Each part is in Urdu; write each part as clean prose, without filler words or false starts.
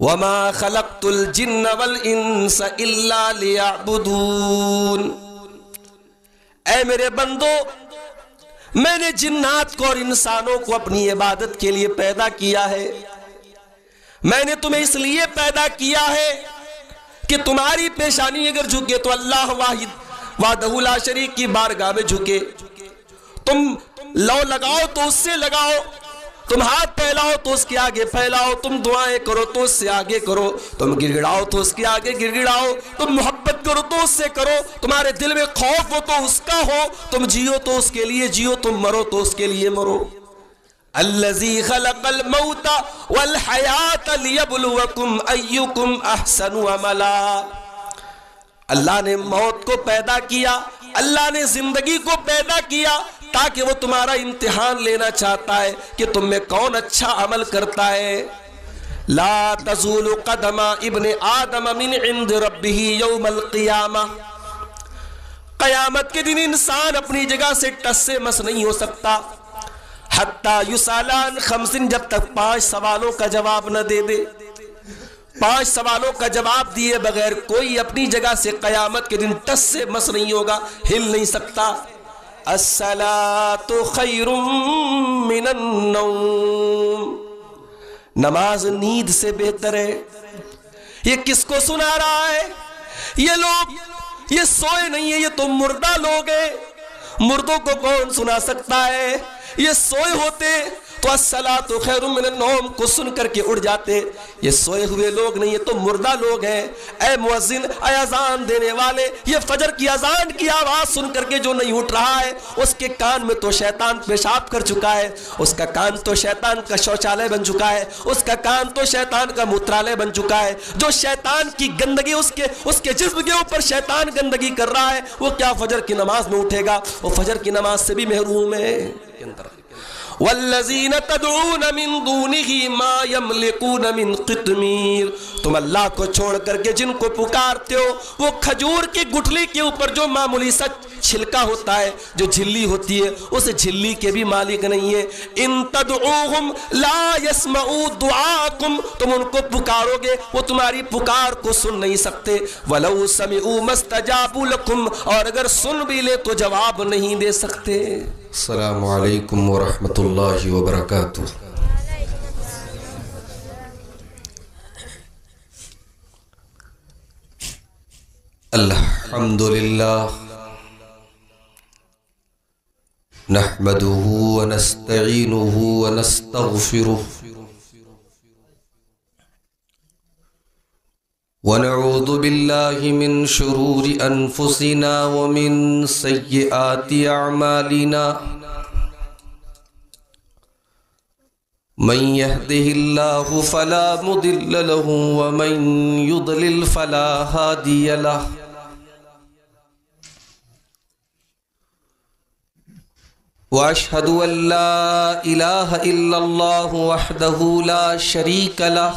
وما خلقت الجن والانس الا ليعبدون۔ اے میرے بندو، میں نے جنات کو اور انسانوں کو اپنی عبادت کے لیے پیدا کیا ہے۔ میں نے تمہیں اس لیے پیدا کیا ہے کہ تمہاری پیشانی اگر جھکے تو اللہ واحد وحدہ لا شریک کی بارگاہ میں جھکے۔ تم لو لگاؤ تو اس سے لگاؤ، تم ہاتھ پھیلاؤ تو اس کے آگے پھیلاؤ، تم دعائیں کرو تو اس سے آگے کرو، تم گڑ گڑاؤ تو اس کے آگے گڑ گڑاؤ، تم محبت کرو تو اس سے کرو، تمہارے دل میں خوف ہو تو اس کا ہو، تم جیو تو اس کے لیے جیو، تم مرو تو اس کے لیے مرو۔ الذی خلق الموت والحیات لیبلوکم ایکم احسن عملا۔ اللہ نے موت کو پیدا کیا، اللہ نے زندگی کو پیدا کیا تاکہ وہ تمہارا امتحان لینا چاہتا ہے کہ تم میں کون اچھا عمل کرتا ہے۔ لا تزول قدم ابن آدم من عند ربہ یوم القیامہ۔ قیامت کے دن انسان اپنی جگہ سے ٹس سے مس نہیں ہو سکتا، حتی یسالان خمسن، جب تک 5 سوالوں کا جواب نہ دے دے۔ 5 سوالوں کا جواب دیے بغیر کوئی اپنی جگہ سے قیامت کے دن ٹس سے مس نہیں ہوگا، ہل نہیں سکتا۔ الصلاۃ خیر من النوم۔ نماز نیند سے بہتر ہے۔ یہ کس کو سنا رہا ہے؟ یہ لوگ یہ سوئے نہیں ہیں، یہ تو مردہ لوگ ہیں۔ مردوں کو کون سنا سکتا ہے؟ یہ سوئے ہوتے تو الصلاۃ خیر من النوم کو سن کر کے اڑ جاتے۔ یہ سوئے ہوئے لوگ نہیں، یہ تو مردہ لوگ ہیں۔ اے مؤذن، اے اذان دینے والے، یہ فجر کی اذان کی آواز سن کر کے جو نہیں اٹھ رہا ہے، اس کے کان میں تو شیطان پیشاب کر چکا ہے، اس کا کان تو شیطان کا شوچالے بن چکا ہے، اس کا کان تو شیطان کا موترالے بن چکا ہے۔ جو شیطان کی گندگی اس کے جسم کے اوپر شیطان گندگی کر رہا ہے، وہ کیا فجر کی نماز میں اٹھے گا؟ وہ فجر کی نماز سے بھی محروم ہے۔ والذین تدعون من دونہ ما یملکون من قطمیر۔ تم اللہ کو چھوڑ کر کے جن کو پکارتے ہو، وہ کھجور کی گٹھلی کے اوپر جو معمولی سا چھلکا ہوتا ہے، جو جھلی ہوتی ہے، اس جھلی کے بھی مالک نہیں ہے۔ ان تدعوہم لا یسمعوا دعاکم، تم ان کو پکارو گے وہ تمہاری پکار کو سن نہیں سکتے۔ ولو سمعوا ما استجابوا لکم، اور اگر سن بھی لے تو جواب نہیں دے سکتے۔ السلام علیکم ورحمۃ اللہ وبرکاتہ۔ الحمدللہ نحمده ونستعینه ونستغفره ونعوذ باللہ من شرور انفسنا ومن سیئات اعمالنا، من يهده الله فلا مضل له ومن يضلل فلا هادي له، واشهد ان لا اله الا الله وحده لا شريك له،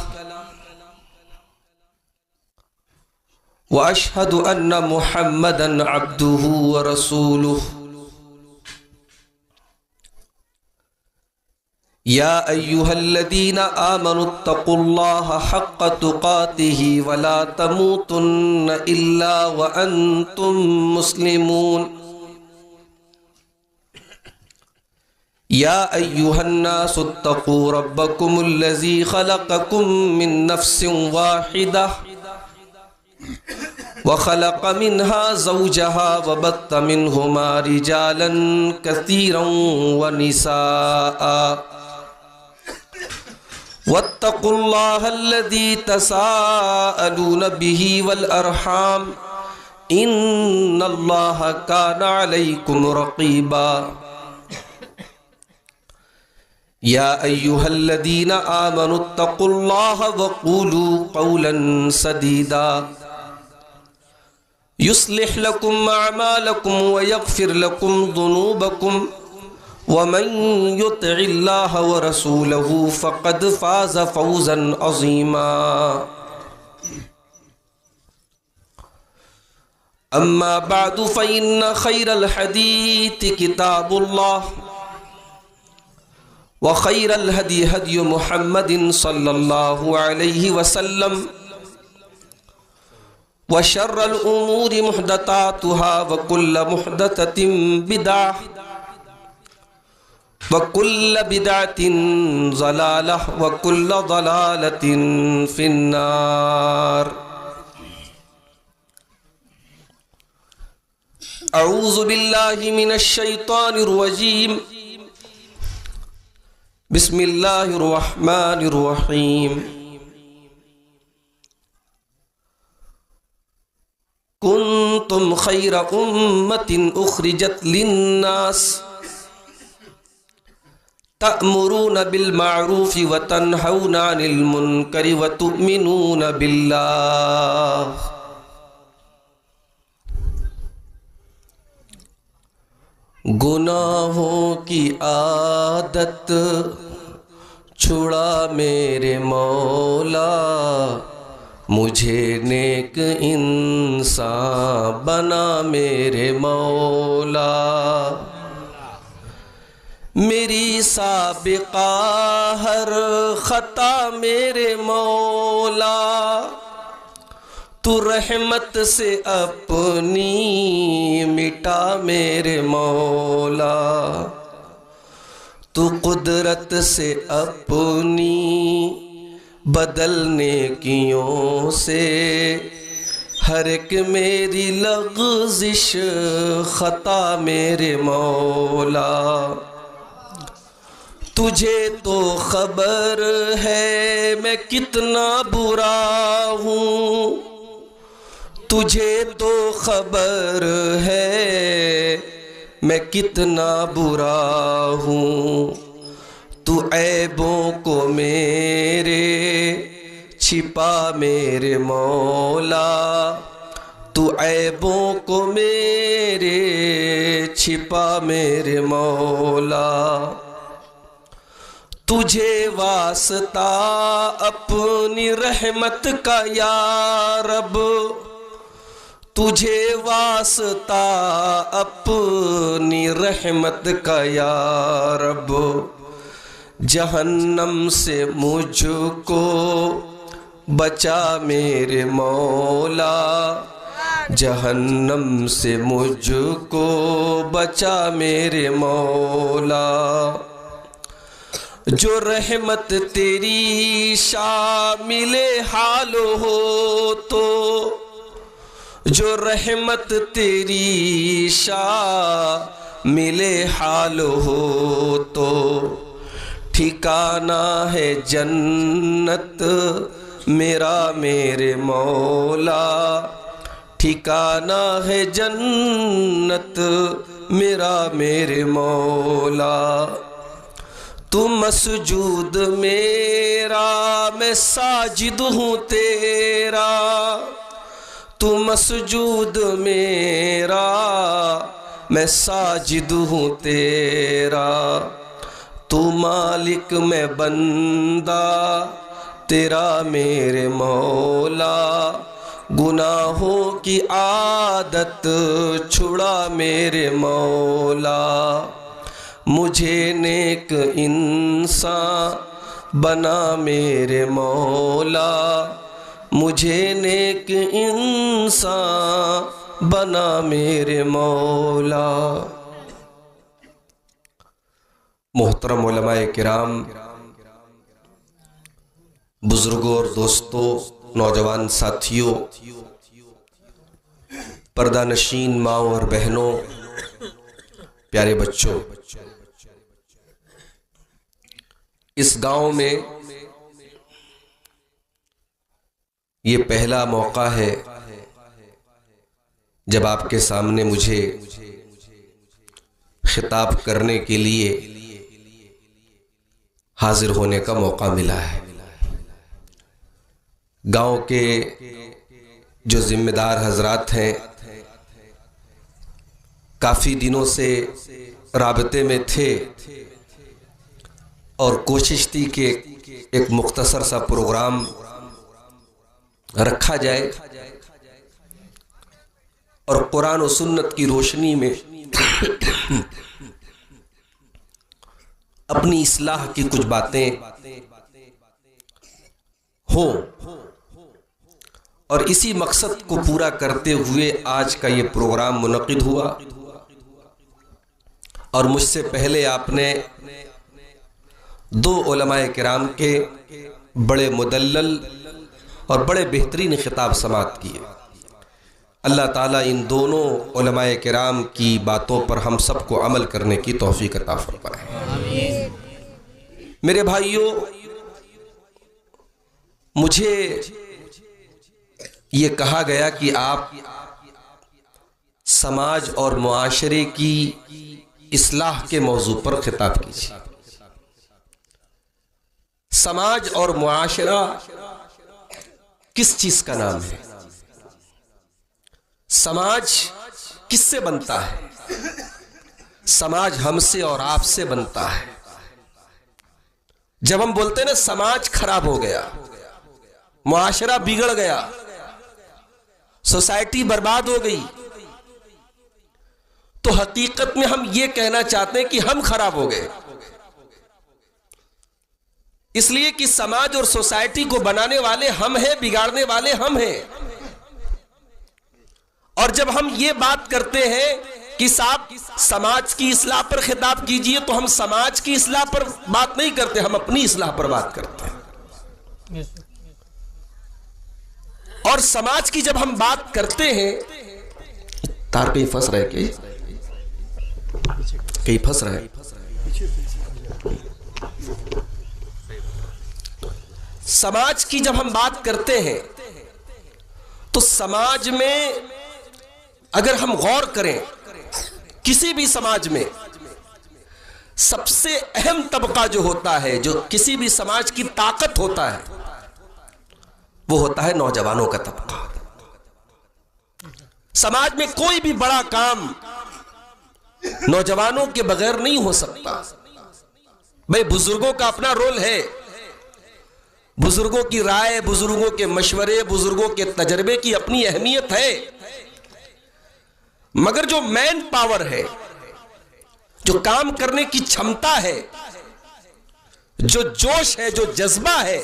واشهد ان محمدا عبده ورسوله۔ یا ایہا الذین آمنوا اتقوا اللہ حق تقاته ولا تموتن الا وانتم مسلمون۔ یا ایہا الناس اتقوا ربکم الذی خلقکم من نفس واحدہ وخلق منها زوجها وبث منهما رجالا كثيرا ونساء، واتقوا الله الذي تساءلون به والأرحام إن الله كان عليكم رقيبا۔ يا أيها الذين آمنوا اتقوا الله وقولوا قولا سديدا يصلح لكم أعمالكم ويغفر لكم ذنوبكم، ومن يطع الله ورسوله فقد فاز فوزا عظيما۔ أما بعد فإن خير الحديث كتاب الله، وخير الهدي هدي محمد صلى الله عليه وسلم وشر الأمور محدثاتها وكل محدثة بدعة وكل بدعة ضلالة وكل ضلالة في النار. أعوذ بالله من الشيطان الرجيم. بسم الله الرحمن الرحيم. كنتم خير أمة أخرجت للناس تأمرون بالمعروف وتنهون عن المنكر وتؤمنون بالله. گناہوں کی عادت چھڑا میرے مولا، مجھے نیک انسان بنا میرے مولا. میری سابقہ ہر خطا میرے مولا، تو رحمت سے اپنی مٹا میرے مولا. تو قدرت سے اپنی بدل نیکیوں سے ہر ایک میری لغزش خطا میرے مولا. تجھے تو خبر ہے میں کتنا برا ہوں، تجھے تو خبر ہے میں کتنا برا ہوں. تو عیبوں کو میرے چھپا میرے مولا، تو عیبوں کو میرے چھپا میرے مولا. تجھے واسطہ اپنی رحمت کا یا رب، تجھے واسطہ اپنی رحمت کا یا رب. جہنم سے مجھ کو بچا میرے مولا، جہنم سے مجھ کو بچا میرے مولا. جو رحمت تیری شامل حال ہو تو، جو رحمت تیری شامل حال ہو تو، ٹھکانہ ہے جنت میرا میرے مولا، ٹھکانہ ہے جنت میرا میرے مولا. تو مسجود میرا میں ساجد ہوں تیرا، تو مسجود میرا میں ساجد ہوں تیرا. تو مالک میں بندہ تیرا میرے مولا، گناہوں کی عادت چھڑا میرے مولا. مجھے نیک انسان بنا میرے مولا، مجھے نیک انسان بنا میرے مولا. محترم علماء کرام، بزرگوں اور دوستوں، نوجوان ساتھیوں، پردہ نشین ماؤں اور بہنوں، پیارے بچوں، اس گاؤں میں یہ پہلا موقع ہے جب آپ کے سامنے مجھے خطاب کرنے کے لیے حاضر ہونے کا موقع ملا ہے. گاؤں کے جو ذمہ دار حضرات ہیں کافی دنوں سے رابطے میں تھے اور کوشش تھی کہ ایک مختصر سا پروگرام رکھا جائے اور قرآن و سنت کی روشنی میں اپنی اصلاح کی کچھ باتیں ہوں، اور اسی مقصد کو پورا کرتے ہوئے آج کا یہ پروگرام منعقد ہوا۔ اور مجھ سے پہلے آپ نے دو علماء کرام کے بڑے مدلل اور بڑے بہترین خطاب سماعت کیے۔ اللہ تعالیٰ ان دونوں علماء کرام کی باتوں پر ہم سب کو عمل کرنے کی توفیق عطا فرمائے۔ میرے بھائیوں، مجھے یہ کہا گیا کہ آپ سماج اور معاشرے کی اصلاح کے موضوع پر خطاب کیجیے۔ سماج اور معاشرہ کس چیز کا نام ہے؟ سماج کس سے بنتا ہے؟ سماج ہم سے اور آپ سے بنتا ہے۔ جب ہم بولتے ہیں نا سماج خراب ہو گیا، معاشرہ بگڑ گیا، سوسائٹی برباد ہو گئی، تو حقیقت میں ہم یہ کہنا چاہتے ہیں کہ ہم خراب ہو گئے، اس لیے کہ سماج اور سوسائٹی کو بنانے والے ہم ہیں، بگاڑنے والے ہم ہیں۔ اور جب ہم یہ بات کرتے ہیں کہ صاحب سماج کی اصلاح پر خطاب کیجئے، تو ہم سماج کی اصلاح پر بات نہیں کرتے، ہم اپنی اصلاح پر بات کرتے ہیں۔ اور سماج کی جب ہم بات کرتے ہیں، تار کہیں پھنس رہے کہیں پھنس رہے، سماج کی جب ہم بات کرتے ہیں تو سماج میں اگر ہم غور کریں، کسی بھی سماج میں سب سے اہم طبقہ جو ہوتا ہے، جو کسی بھی سماج کی طاقت ہوتا ہے، وہ ہوتا ہے نوجوانوں کا طبقہ۔ سماج میں کوئی بھی بڑا کام نوجوانوں کے بغیر نہیں ہو سکتا۔ بھئی بزرگوں کا اپنا رول ہے، بزرگوں کی رائے، بزرگوں کے مشورے، بزرگوں کے تجربے کی اپنی اہمیت ہے، مگر جو مین پاور ہے، جو کام کرنے کی چھمتا ہے، جو جوش ہے، جو جذبہ ہے،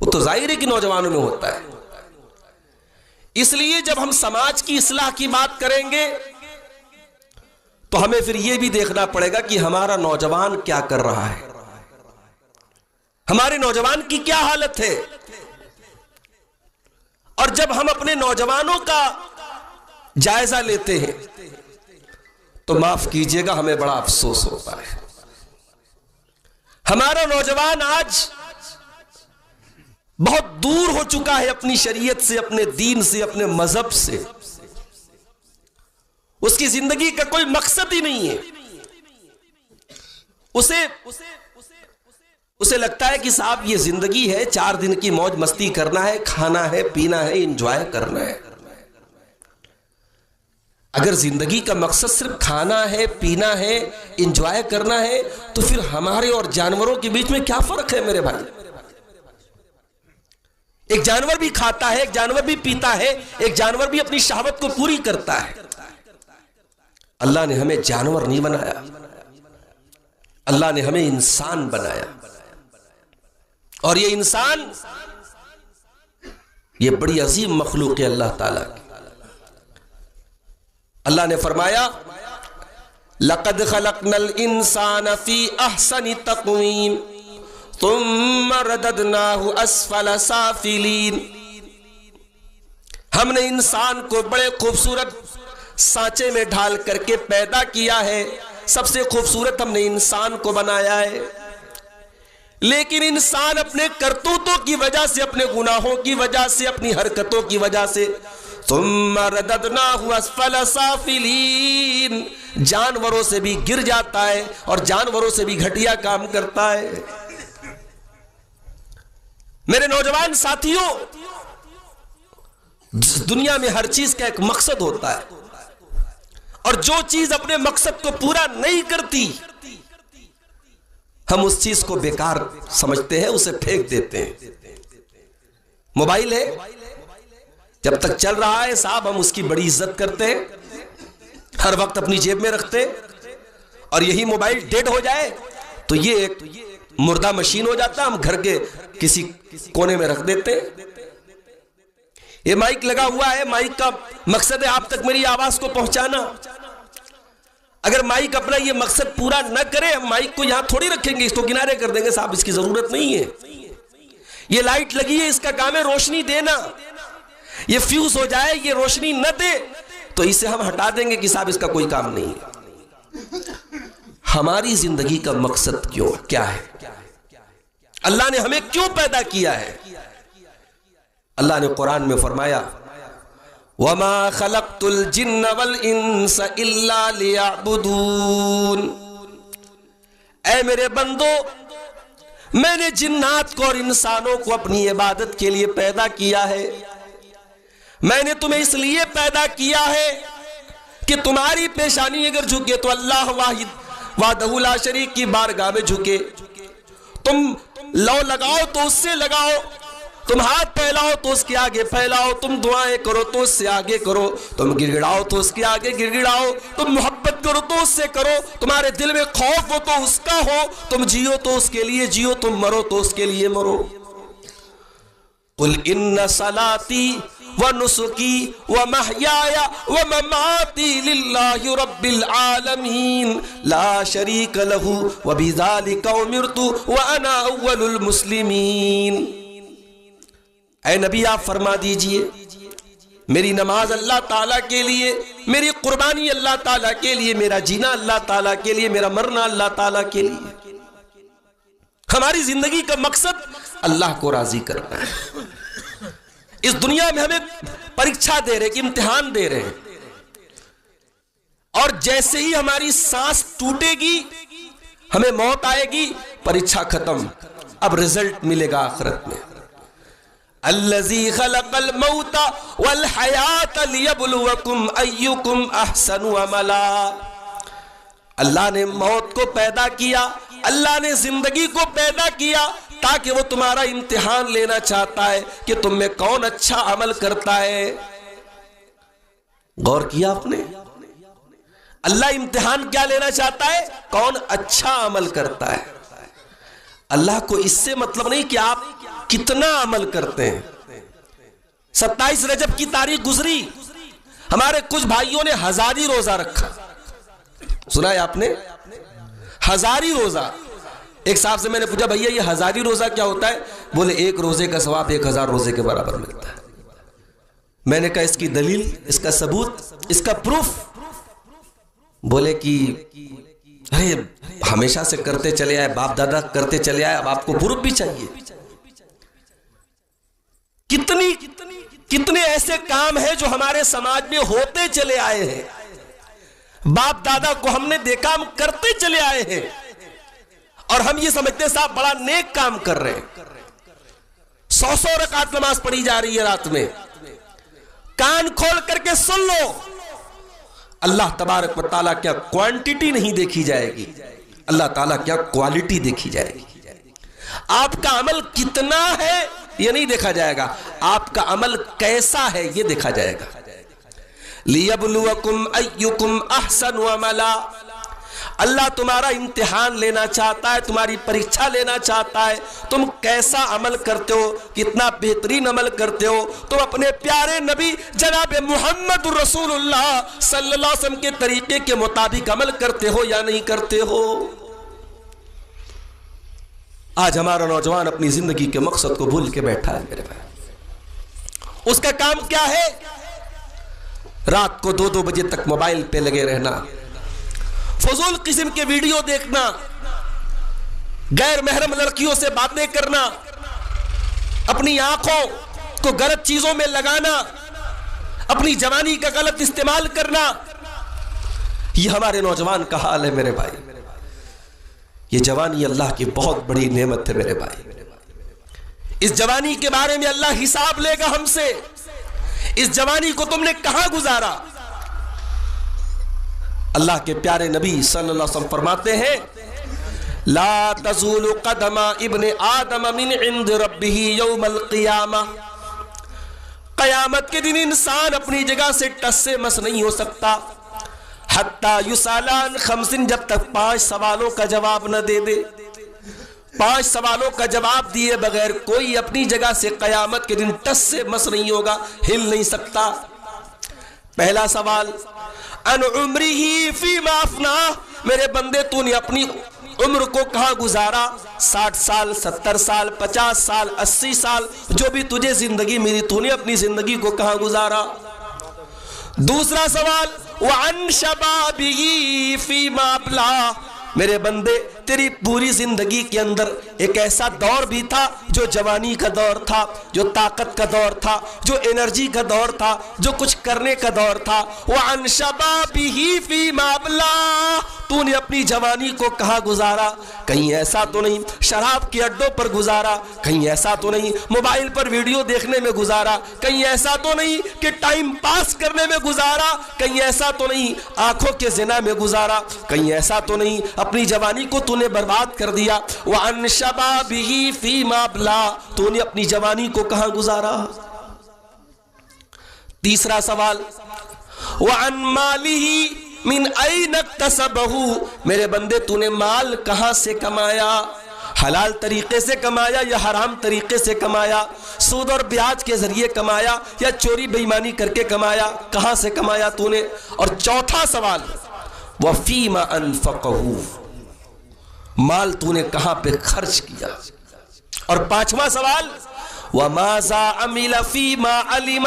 وہ تو ظاہر ہے کہ نوجوانوں میں ہوتا ہے۔ اس لیے جب ہم سماج کی اصلاح کی بات کریں گے تو ہمیں پھر یہ بھی دیکھنا پڑے گا کہ ہمارا نوجوان کیا کر رہا ہے، ہمارے نوجوان کی کیا حالت ہے۔ اور جب ہم اپنے نوجوانوں کا جائزہ لیتے ہیں تو معاف کیجئے گا، ہمیں بڑا افسوس ہوتا ہے۔ ہمارا نوجوان آج بہت دور ہو چکا ہے اپنی شریعت سے، اپنے دین سے، اپنے مذہب سے۔ اس کی زندگی کا کوئی مقصد ہی نہیں ہے۔ اسے لگتا ہے کہ صاحب یہ زندگی ہے، 4 دن کی موج مستی کرنا ہے، کھانا ہے، پینا ہے، انجوائے کرنا ہے۔ اگر زندگی کا مقصد صرف کھانا ہے، پینا ہے، انجوائے کرنا ہے، تو پھر ہمارے اور جانوروں کے بیچ میں کیا فرق ہے میرے بھائی؟ ایک جانور بھی کھاتا ہے، ایک جانور بھی پیتا ہے، ایک جانور بھی اپنی شہوت کو پوری کرتا ہے۔ اللہ نے ہمیں جانور نہیں بنایا، اللہ نے ہمیں انسان بنایا، اور یہ انسان یہ بڑی عظیم مخلوق ہے اللہ تعالیٰ کی۔ اللہ نے فرمایا لَقَدْ خَلَقْنَا الْإِنسَانَ فِي أَحْسَنِ تَقْوِيمٍ ثُمَّ رَدَدْنَاهُ أَسْفَلَ سَافِلِينَ۔ ہم نے انسان کو بڑے خوبصورت سانچے میں ڈھال کر کے پیدا کیا ہے، سب سے خوبصورت ہم نے انسان کو بنایا ہے، لیکن انسان اپنے کرتوتوں کی وجہ سے، اپنے گناہوں کی وجہ سے، اپنی حرکتوں کی وجہ سے ثم رددناہ اسفل سافلین، جانوروں سے بھی گر جاتا ہے اور جانوروں سے بھی گھٹیا کام کرتا ہے۔ میرے نوجوان ساتھیوں، دنیا میں ہر چیز کا ایک مقصد ہوتا ہے، اور جو چیز اپنے مقصد کو پورا نہیں کرتی ہم اس چیز کو بیکار سمجھتے ہیں، اسے پھینک دیتے ہیں۔ موبائل ہے، جب تک چل رہا ہے صاحب ہم اس کی بڑی عزت کرتے ہیں، ہر وقت اپنی جیب میں رکھتے ہیں، اور یہی موبائل ڈیڈ ہو جائے تو یہ ایک مردہ مشین ہو جاتا ہے، ہم گھر کے کسی کونے میں رکھ دیتے ہیں۔ یہ مائک لگا ہوا ہے، مائک کا مقصد ہے آپ تک میری آواز کو پہنچانا۔ اگر مائک اپنا یہ مقصد پورا نہ کرے، ہم مائک کو یہاں تھوڑی رکھیں گے، اس کو کنارے کر دیں گے، صاحب اس کی ضرورت نہیں ہے۔ یہ لائٹ لگی ہے، اس کا کام ہے روشنی دینا، یہ فیوز ہو جائے، یہ روشنی نہ دے تو اسے ہم ہٹا دیں گے کہ صاحب اس کا کوئی کام نہیں ہے۔ ہماری زندگی کا مقصد کیا ہے؟ اللہ نے ہمیں کیوں پیدا کیا ہے؟ اللہ نے قرآن میں فرمایا وَمَا خَلَقْتُ الْجِنَّ وَالْإِنسَ إِلَّا لِيَعْبُدُونَ، اے میرے بندو، میں نے جنات کو اور انسانوں کو اپنی عبادت کے لیے پیدا کیا ہے۔ میں نے تمہیں اس لیے پیدا کیا ہے کہ تمہاری پیشانی اگر جھکے تو اللہ واحد وحدہ لا شریک کی بارگاہ میں جھکے، تم لو لگاؤ تو اس سے لگاؤ، تم ہاتھ پھیلاؤ تو اس کے آگے پھیلاؤ، تم دعائیں کرو تو اس سے آگے کرو، تم گڑگڑاؤ تو اس کے آگے گڑگڑاؤ، تم محبت کرو تو اس سے کرو، تمہارے دل میں خوف ہو تو اس کا ہو، تم جیو تو اس کے لیے جیو، تم مرو تو اس کے لیے مرو۔ قل ان صلاتی ونسکی ومحیای ومماتی للہ رب العالمین لا شریک لہ وبذالک امرت وانا اول المسلمین۔ اے نبی آپ فرما دیجئے میری نماز اللہ تعالیٰ کے لیے، میری قربانی اللہ تعالیٰ کے لیے، میرا جینا اللہ تعالیٰ کے لیے، میرا مرنا اللہ تعالیٰ کے لیے۔ ہماری زندگی کا مقصد اللہ کو راضی کرنا ہے۔ اس دنیا میں ہمیں پریکشا دے رہے کہ امتحان دے رہے ہیں، اور جیسے ہی ہماری سانس ٹوٹے گی، ہمیں موت آئے گی، پریکشا ختم، اب رزلٹ ملے گا آخرت میں۔ الذی خلق الموت والحیات لیبلوکم ایکم احسن عملا، اللہ نے موت کو پیدا کیا، اللہ نے زندگی کو پیدا کیا تاکہ وہ تمہارا امتحان لینا چاہتا ہے کہ تم میں کون اچھا عمل کرتا ہے۔ غور کیا آپ نے؟ اللہ امتحان کیا لینا چاہتا ہے؟ کون اچھا عمل کرتا ہے۔ اللہ کو اس سے مطلب نہیں کہ آپ کتنا عمل کرتے ہیں۔ 27 رجب کی تاریخ گزری، ہمارے کچھ بھائیوں نے ہزاری روزہ رکھا، سنا ہے آپ نے؟ ہزاری روزہ۔ ایک صاحب سے میں نے پوچھا بھیا یہ ہزاری روزہ کیا ہوتا ہے؟ بولے ایک روزے کا ثواب 1000 روزے کے برابر ملتا ہے۔ میں نے کہا اس کی دلیل، اس کا ثبوت، اس کا پروف؟ بولے کہ ارے ہمیشہ سے کرتے چلے آئے، باپ دادا کرتے چلے آئے، اب آپ کو پروف بھی چاہیے۔ کتنے ایسے کام ہیں جو ہمارے سماج میں ہوتے چلے آئے ہیں، باپ دادا کو ہم نے دیکھا ہم کرتے چلے آئے ہیں، اور ہم یہ سمجھتے ہیں صاحب بڑا نیک کام کر رہے ہیں۔ 100 رکعت نماز پڑھی جا رہی ہے رات میں، کان کھول کر کے سن لو، اللہ تبارک و تعالیٰ کیا کوانٹیٹی نہیں دیکھی جائے گی، اللہ تعالیٰ کیا کوالٹی دیکھی جائے گی۔ آپ کا عمل کتنا ہے یہ نہیں دیکھا جائے گا، آپ کا عمل کیسا ہے یہ دیکھا جائے گا۔ لیبلوکم ایکم احسن عملا، اللہ تمہارا امتحان لینا چاہتا ہے، تمہاری پریکشا لینا چاہتا ہے، تم کیسا عمل کرتے ہو، کتنا بہترین عمل کرتے ہو، تم اپنے پیارے نبی جناب محمد رسول اللہ صلی اللہ علیہ وسلم کے طریقے کے مطابق عمل کرتے ہو یا نہیں کرتے ہو۔ آج ہمارا نوجوان اپنی زندگی کے مقصد کو بھول کے بیٹھا ہے میرے بھائی۔ اس کا کام کیا ہے؟ رات کو 2 بجے تک موبائل پہ لگے رہنا، فضول قسم کے ویڈیو دیکھنا، غیر محرم لڑکیوں سے باتیں کرنا، اپنی آنکھوں کو غلط چیزوں میں لگانا، اپنی جوانی کا غلط استعمال کرنا، یہ ہمارے نوجوان کا حال ہے میرے بھائی۔ یہ جوانی اللہ کی بہت بڑی نعمت ہے میرے بھائی۔ اس جوانی کے بارے میں اللہ حساب لے گا ہم سے، اس جوانی کو تم نے کہاں گزارا؟ اللہ کے پیارے نبی صلی اللہ علیہ وسلم فرماتے ہیں لا تزول قدم ابن آدم من عند ربہ یوم القیامہ، قیامت کے دن انسان اپنی جگہ سے ٹس سے مس نہیں ہو سکتا حتی یسالان خمس، جب تک 5 سوالوں کا جواب نہ دے دے. 5 سوالوں کا جواب دیے بغیر کوئی اپنی جگہ سے قیامت کے دن ٹس سے مس نہیں ہوگا، ہل نہیں سکتا. پہلا سوال ان عمرہ فیما افناہ، میرے بندے تو نے اپنی عمر کو کہاں گزارا؟ 60 سال، 70 سال، 50 سال، 80 سال، جو بھی تجھے زندگی ملی تو نے اپنی زندگی کو کہاں گزارا؟ دوسرا سوال وعن شبابہ فیما ابلاہ، میرے بندے تیری پوری زندگی کے اندر ایک ایسا دور بھی تھا جو جوانی کا دور تھا، جو طاقت کا دور تھا، جو انرجی کا دور تھا، جو کچھ کرنے کا دور تھا. وعن شبابہ فیما ابلاہ، تو نے اپنی جوانی کو کہاں گزارا؟ کہیں ایسا تو نہیں شراب کے اڈوں پر گزارا، کہیں ایسا تو نہیں موبائل پر ویڈیو دیکھنے میں گزارا، کہیں ایسا تو نہیں کہ ٹائم پاس کرنے میں گزارا، کہیں ایسا تو نہیں آنکھوں کے زنا میں گزارا، کہیں ایسا تو نہیں اپنی جوانی کو تو نے برباد کر دیا. وعن شبابہ فیما ابلاہ، تو نے اپنی جوانی کو کہاں گزارا؟ تیسرا سوال وعن مالہ من این اکتسبہ، میرے بندے تو نے مال کہاں سے کمایا؟ حلال طریقے سے کمایا یا حرام طریقے سے کمایا؟ سود اور بیاج کے ذریعے کمایا یا چوری بے ایمانی کر کے کمایا؟ کہاں سے کمایا تو نے؟ اور چوتھا سوال وفیما انفقہ، مال تو نے کہاں پہ خرچ کیا؟ اور پانچواں سوال وماذا عمل فیما علم،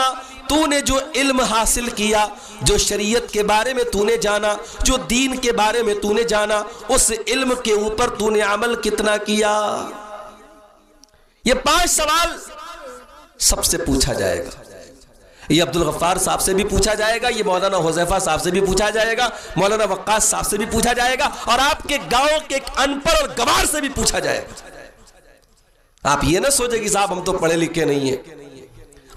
تو نے جو علم حاصل کیا، جو شریعت کے بارے میں تو نے جانا، جو دین کے بارے میں تو نے جانا، اس علم کے اوپر تو نے عمل کتنا کیا؟ یہ 5 سوال سب سے پوچھا جائے گا. یہ عبدالغفار صاحب سے بھی پوچھا جائے گا، یہ مولانا حذیفہ صاحب سے بھی پوچھا جائے گا، مولانا وقاص صاحب سے بھی پوچھا جائے گا، اور آپ کے گاؤں کے ان پڑھ اور گوار سے بھی پوچھا جائے گا. آپ یہ نہ سوچیں کہ صاحب ہم تو پڑھے لکھے نہیں ہیں،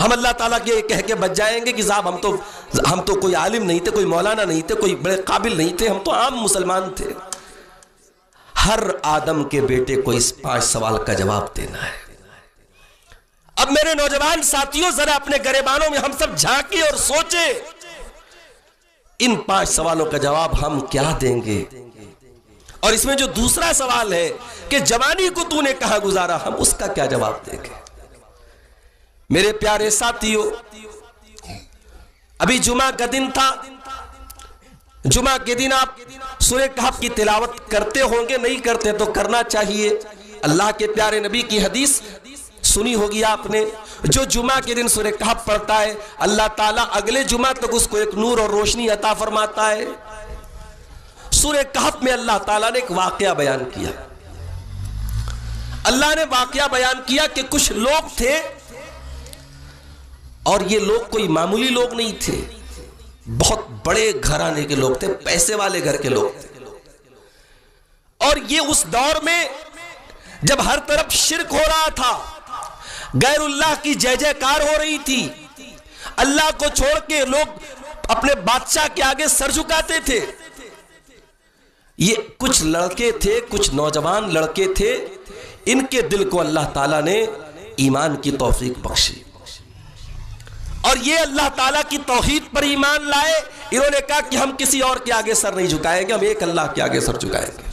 ہم اللہ تعالیٰ کے کہہ کے بچ جائیں گے کہ صاحب ہم تو کوئی عالم نہیں تھے، کوئی مولانا نہیں تھے، کوئی بڑے قابل نہیں تھے، ہم تو عام مسلمان تھے. ہر آدم کے بیٹے کو اس 5 سوال کا جواب دینا ہے. اب میرے نوجوان ساتھیوں ذرا اپنے گریبانوں میں ہم سب جھانکیں اور سوچیں ان 5 سوالوں کا جواب ہم کیا دیں گے. اور اس میں جو دوسرا سوال ہے کہ جوانی کو تو نے کہاں گزارا، ہم اس کا کیا جواب دیں گے؟ میرے پیارے ساتھیوں، ابھی جمعہ کا دن تھا. جمعہ کے دن آپ سورہ کہف کی تلاوت کرتے ہوں گے، نہیں کرتے تو کرنا چاہیے. اللہ کے پیارے نبی کی حدیث سنی ہوگی آپ نے، جو جمعہ کے دن سورہ کہف پڑھتا ہے اللہ تعالیٰ اگلے جمعہ تک اس کو ایک نور اور روشنی عطا فرماتا ہے. سورہ کہف میں اللہ تعالیٰ نے ایک واقعہ بیان کیا. اللہ نے واقعہ بیان کیا کہ کچھ لوگ تھے، اور یہ لوگ کوئی معمولی لوگ نہیں تھے، بہت بڑے گھرانے کے لوگ تھے، پیسے والے گھر کے لوگ تھے. اور یہ اس دور میں جب ہر طرف شرک ہو رہا تھا، غیر اللہ کی جے جے کار ہو رہی تھی، اللہ کو چھوڑ کے لوگ اپنے بادشاہ کے آگے سر جھکاتے تھے. یہ کچھ لڑکے تھے، کچھ نوجوان لڑکے تھے، ان کے دل کو اللہ تعالیٰ نے ایمان کی توفیق بخشی، اور یہ اللہ تعالیٰ کی توحید پر ایمان لائے. انہوں نے کہا کہ ہم کسی اور کے آگے سر نہیں جھکائیں گے، ہم ایک اللہ کے آگے سر جھکائیں گے.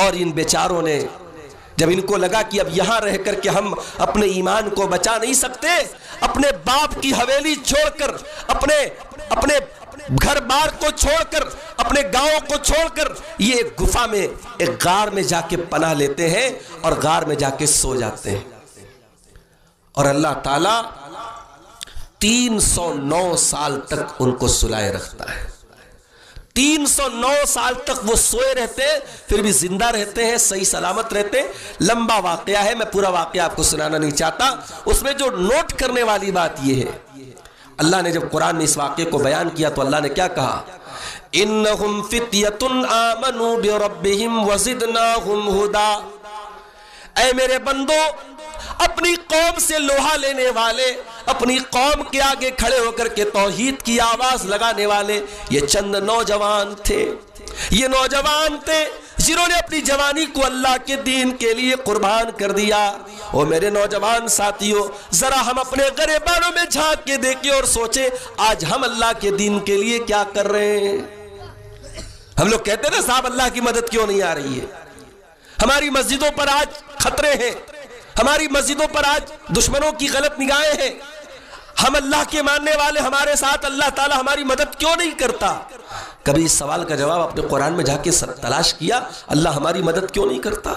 اور ان بیچاروں نے جب ان کو لگا کہ اب یہاں رہ کر کے ہم اپنے ایمان کو بچا نہیں سکتے، اپنے باپ کی حویلی چھوڑ کر، اپنے گھر بار کو چھوڑ کر، اپنے گاؤں کو چھوڑ کر یہ ایک گفا میں، ایک غار میں جا کے پناہ لیتے ہیں اور غار میں جا کے سو جاتے ہیں. اور اللہ تعالیٰ 309 سال تک ان کو سلائے رکھتا ہے. 309 سال تک وہ سوئے رہتے ہیں، پھر بھی زندہ رہتے ہیں، صحیح سلامت رہتے ہیں. لمبا واقعہ ہے، میں پورا واقعہ آپ کو سنانا نہیں چاہتا. اس میں جو نوٹ کرنے والی بات یہ ہے، اللہ نے جب قرآن میں اس واقعے کو بیان کیا تو اللہ نے کیا کہا؟ انہم فتیۃ آمنوا بربہم وزدناہم ہدی. اے میرے بندو، اپنی قوم سے لوہا لینے والے، اپنی قوم کے آگے کھڑے ہو کر کے توحید کی آواز لگانے والے یہ چند نوجوان تھے. یہ نوجوان تھے جنہوں نے اپنی جوانی کو اللہ کے دین کے لیے قربان کر دیا. اور میرے نوجوان ساتھیوں، ذرا ہم اپنے گریبانوں میں جھانک کے دیکھیں اور سوچیں آج ہم اللہ کے دین کے لیے کیا کر رہے ہیں. ہم لوگ کہتے ہیں نا صاحب اللہ کی مدد کیوں نہیں آ رہی ہے. ہماری مسجدوں پر آج خطرے ہیں، ہماری مسجدوں پر آج دشمنوں کی غلط نگاہیں ہیں. ہم اللہ کے ماننے والے، ہمارے ساتھ اللہ تعالیٰ ہماری مدد کیوں نہیں کرتا؟ کبھی اس سوال کا جواب اپنے قرآن میں جا کے تلاش کیا؟ اللہ ہماری مدد کیوں نہیں کرتا؟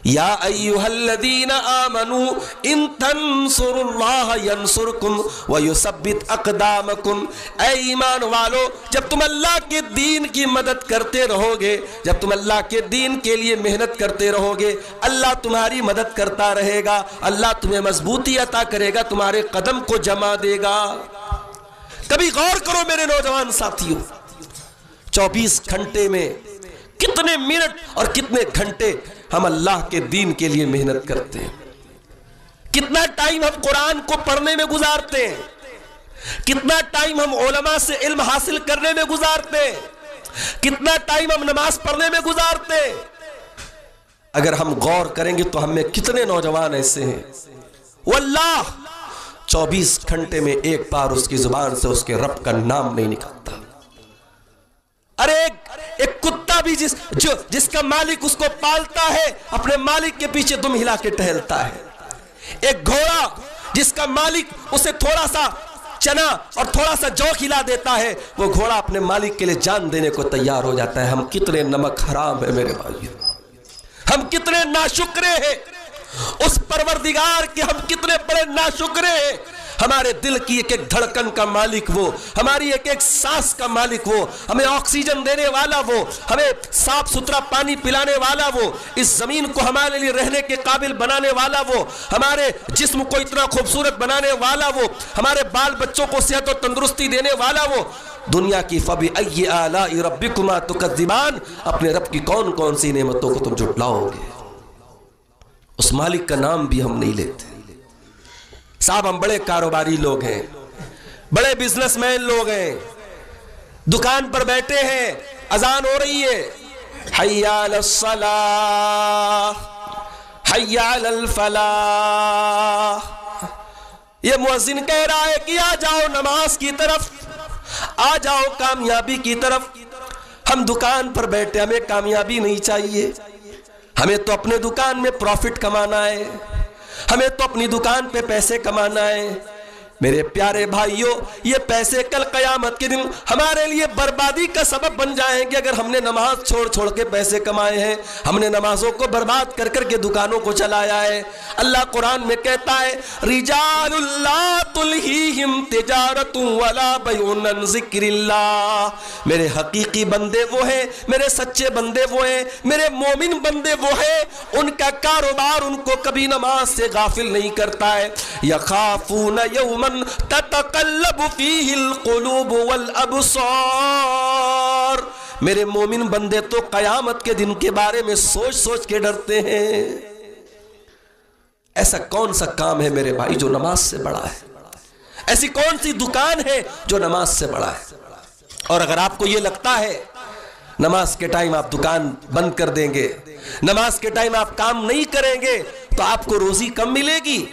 یا ایھا الذین آمنوا ان تنصروا اللہ ینصرکم ویثبت اقدامکم. اے ایمان والو، جب تم اللہ کے دین کی مدد کرتے رہو گے، جب تم اللہ کے دین کے لیے محنت کرتے رہو گے، اللہ تمہاری مدد کرتا رہے گا. اللہ تمہیں مضبوطی عطا کرے گا، تمہارے قدم کو جما دے گا. کبھی غور کرو میرے نوجوان ساتھیوں، 24 گھنٹے میں کتنے منٹ اور کتنے گھنٹے ہم اللہ کے دین کے لیے محنت کرتے ہیں. کتنا ٹائم ہم قرآن کو پڑھنے میں گزارتے ہیں، کتنا ٹائم ہم علماء سے علم حاصل کرنے میں گزارتے ہیں، کتنا ٹائم ہم نماز پڑھنے میں گزارتے ہیں. اگر ہم غور کریں گے تو ہم میں کتنے نوجوان ایسے ہیں واللہ 24 گھنٹے میں ایک بار اس کی زبان سے اس کے رب کا نام نہیں نکلتا. ارے ایک کتا بھی جس کا مالک اس کو پالتا ہے، اپنے مالک کے پیچھے دم ہلا کے ٹہلتا ہے. ایک گھوڑا جس کا مالک اسے تھوڑا سا چنا اور تھوڑا سا جو کھلا دیتا ہے، وہ گھوڑا اپنے مالک کے لیے جان دینے کو تیار ہو جاتا ہے. ہم کتنے نمک حرام ہیں میرے بھائیو، ہم کتنے ناشکرے ہیں اس پروردگار کے، ہم کتنے بڑے ناشکرے ہیں. ہمارے دل کی ایک ایک دھڑکن کا مالک وہ، ہماری ایک ایک سانس کا مالک وہ، ہمیں آکسیجن دینے والا وہ، ہمیں صاف ستھرا پانی پلانے والا وہ، اس زمین کو ہمارے لیے رہنے کے قابل بنانے والا وہ، ہمارے جسم کو اتنا خوبصورت بنانے والا وہ، ہمارے بال بچوں کو صحت و تندرستی دینے والا وہ. دنیا کی فَبِأَيِّ آلَاءِ رَبِّكُمَا تُكَذِّبَانِ، اپنے رب کی کون کون سی نعمتوں کو تم جھٹلاؤ گے. اس مالک کا نام بھی ہم نہیں لیتے. صاحب ہم بڑے کاروباری لوگ ہیں، بڑے بزنس مین لوگ ہیں، دکان پر بیٹھے ہیں، اذان ہو رہی ہے، حی علی الصلاۃ حی علی الفلاح. یہ مؤذن کہہ رہا ہے کہ آ جاؤ نماز کی طرف، آ جاؤ کامیابی کی طرف. ہم دکان پر بیٹھے، ہمیں کامیابی نہیں چاہیے، ہمیں تو اپنے دکان میں پروفٹ کمانا ہے، ہمیں تو اپنی دکان پہ پیسے کمانا ہے. میرے پیارے بھائیوں، یہ پیسے کل قیامت کے دن ہمارے لیے بربادی کا سبب بن جائیں گے. اگر ہم نے نماز چھوڑ چھوڑ کے پیسے کمائے ہیں، ہم نے نمازوں کو برباد کر کر کے دکانوں کو چلایا ہے. اللہ قرآن میں کہتا ہے رجال لا تلہیہم تجارت ولا بیع عن ذکر اللہ. میرے حقیقی بندے وہ ہیں، میرے سچے بندے وہ ہیں، میرے مومن بندے وہ ہیں، ان کا کاروبار ان کو کبھی نماز سے غافل نہیں کرتا ہے. یخافون یوما تتقلب فیہ القلوب والابصار. میرے مومن بندے تو قیامت کے دن کے بارے میں سوچ سوچ کے ڈرتے ہیں. ایسا کون سا کام ہے میرے بھائی جو نماز سے بڑا ہے؟ ایسی کون سی دکان ہے جو نماز سے بڑا ہے؟ اور اگر آپ کو یہ لگتا ہے نماز کے ٹائم آپ دکان بند کر دیں گے، نماز کے ٹائم آپ کام نہیں کریں گے تو آپ کو روزی کم ملے گی،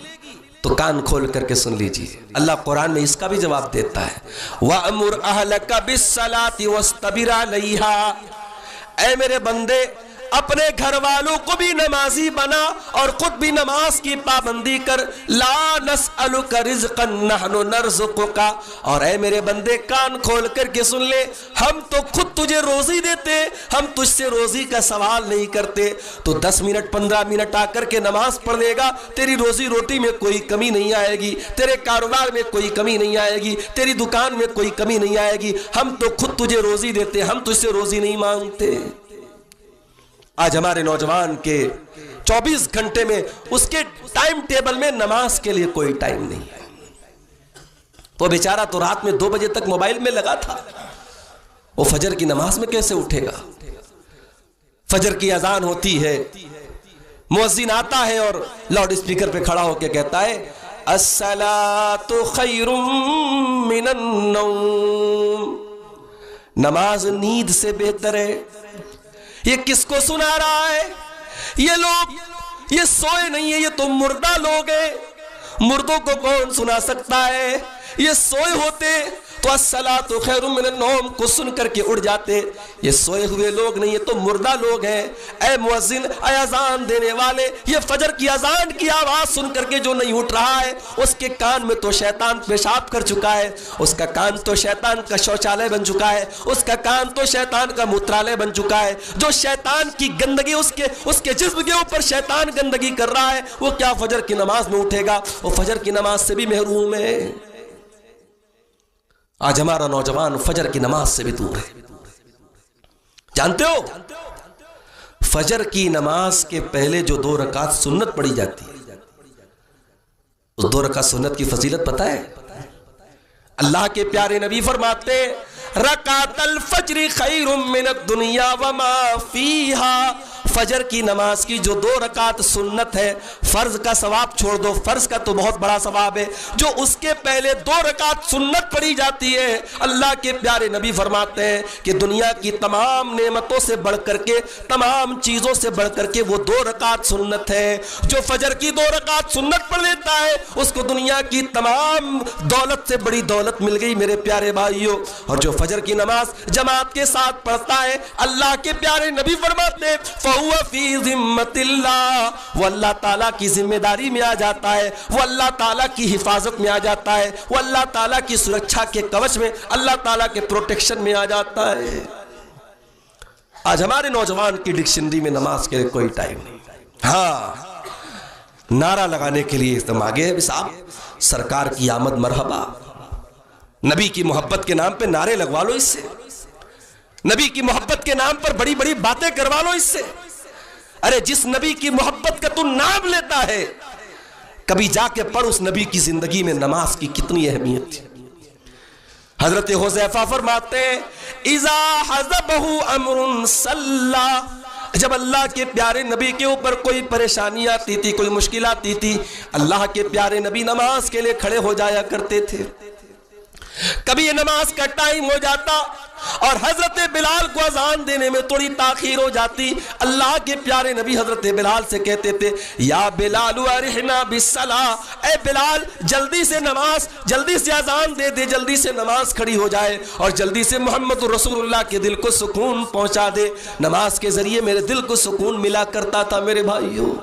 تو کان کھول کر کے سن لیجئے. اللہ قرآن میں اس کا بھی جواب دیتا ہے وَأَمُرْ أَهْلَكَ بِالصَّلَاةِ وَاسْتَبِرْ عَلَيْهَا. اے میرے بندے، اپنے گھر والوں کو بھی نمازی بنا اور خود بھی نماز کی پابندی کر. لا نسألک رزقا نحن نرزقک. اور اے میرے بندے کان کھول کر کے سن لے، ہم تو خود تجھے روزی دیتے، ہم تجھ سے روزی کا سوال نہیں کرتے. تو 10 منٹ 15 منٹ آ کر کے نماز پڑھ لے گا، تیری روزی روٹی میں کوئی کمی نہیں آئے گی، تیرے کاروبار میں کوئی کمی نہیں آئے گی، تیری دکان میں کوئی کمی نہیں آئے گی. ہم تو خود تجھے روزی دیتے، ہم تجھ سے روزی نہیں مانگتے. آج ہمارے نوجوان کے 24 گھنٹے میں اس کے ٹائم ٹیبل میں نماز کے لیے کوئی ٹائم نہیں ہے. وہ بیچارہ تو رات میں 2 بجے تک موبائل میں لگا تھا، وہ فجر کی نماز میں کیسے اٹھے گا؟ فجر کی اذان ہوتی ہے، مؤذن آتا ہے اور لاؤڈ اسپیکر پہ کھڑا ہو کے کہتا ہے الصلاۃ خیر من النوم. نماز نیند سے بہتر ہے. یہ کس کو سنا رہا ہے؟ یہ لوگ یہ سوئے نہیں ہیں، یہ تو مردہ لوگ ہیں۔ مردوں کو کون سنا سکتا ہے؟ یہ سوئے ہوتے تو الصلاۃ خیر من النوم کو سن کر کے اڑ جاتے۔ یہ سوئے ہوئے لوگ نہیں، یہ تو مردہ لوگ ہیں۔ اے مؤذن، اے اذان دینے والے، یہ فجر کی اذان کی آواز سن کر کے جو نہیں اٹھ رہا ہے، اس کے کان میں تو شیطان پیشاب کر چکا ہے، اس کا کان تو شیطان کا شوچالے بن چکا ہے، اس کا کان تو شیطان کا موترالے بن چکا ہے۔ جو شیطان کی گندگی اس کے جسم کے اوپر شیطان گندگی کر رہا ہے، وہ کیا فجر کی نماز میں اٹھے گا؟ وہ فجر کی نماز سے بھی محروم ہے۔ آج ہمارا نوجوان فجر کی نماز سے بھی دور ہے۔ جانتے ہو فجر کی نماز کے پہلے جو 2 رکعت سنت پڑھی جاتی ہے، اس 2 رکعت سنت کی فضیلت پتہ ہے؟ اللہ کے پیارے نبی فرماتے رکعت الفجر خیر من الدنیا وما فیہا، فجر کی نماز کی جو 2 رکعت سنت ہے، فرض کا ثواب چھوڑ دو، فرض کا تو بہت بڑا ثواب ہے، جو اس کے پہلے 2 رکعت سنت پڑھی جاتی ہے، اللہ کے پیارے نبی فرماتے ہیں کہ دنیا کی تمام نعمتوں سے بڑھ کر کے، تمام چیزوں سے بڑھ کر کے وہ 2 رکعت سنت ہے۔ جو فجر کی 2 رکعت سنت پڑھ لیتا ہے، اس کو دنیا کی تمام دولت سے بڑی دولت مل گئی میرے پیارے بھائیوں۔ اور جو فجر کی نماز جماعت کے ساتھ پڑھتا ہے، اللہ کے پیارے نبی فرماتے ہیں فَهُوَ فِي ذِمَّةِ اللَّهِ، وہ اللہ تعالیٰ کی ذمہ داری میں آ جاتا ہے، وہ اللہ تعالیٰ کی حفاظت میں آ جاتا ہے، وہ اللہ تعالیٰ کی سرکشا کے کوچ میں، اللہ تعالیٰ کے پروٹیکشن میں آ جاتا ہے۔ آج ہمارے نوجوان کی ڈکشنری میں نماز کے لیے کوئی ٹائم نہیں۔ ہاں، نعرہ لگانے کے لیے تم آگے ہے صاحب، سرکار کی آمد مرحبا، نبی کی محبت کے نام پہ نعرے لگوا لو، اس سے نبی کی محبت کے نام پر بڑی بڑی باتیں کروا لو اس سے۔ ارے جس نبی کی محبت کا تو نام لیتا ہے، کبھی جا کے پڑھ اس نبی کی زندگی میں نماز کی کتنی اہمیت تھی۔ حضرت حذیفہ فرماتے ہیں اذا حزبہ امر صلی، جب اللہ کے پیارے نبی کے اوپر کوئی پریشانی آتی تھی، کوئی مشکل آتی تھی، اللہ کے پیارے نبی نماز کے لیے کھڑے ہو جایا کرتے تھے۔ کبھی یہ نماز کا ٹائم ہو جاتا اور حضرت بلال کو اذان دینے میں تھوڑی تاخیر ہو جاتی، اللہ کے پیارے نبی حضرت بلال سے کہتے تھے یا بلال ارحنا بالصلاۃ، اے بلال جلدی سے نماز، جلدی سے اذان دے دے، جلدی سے نماز کھڑی ہو جائے اور جلدی سے محمد رسول اللہ کے دل کو سکون پہنچا دے۔ نماز کے ذریعے میرے دل کو سکون ملا کرتا تھا میرے بھائیوں۔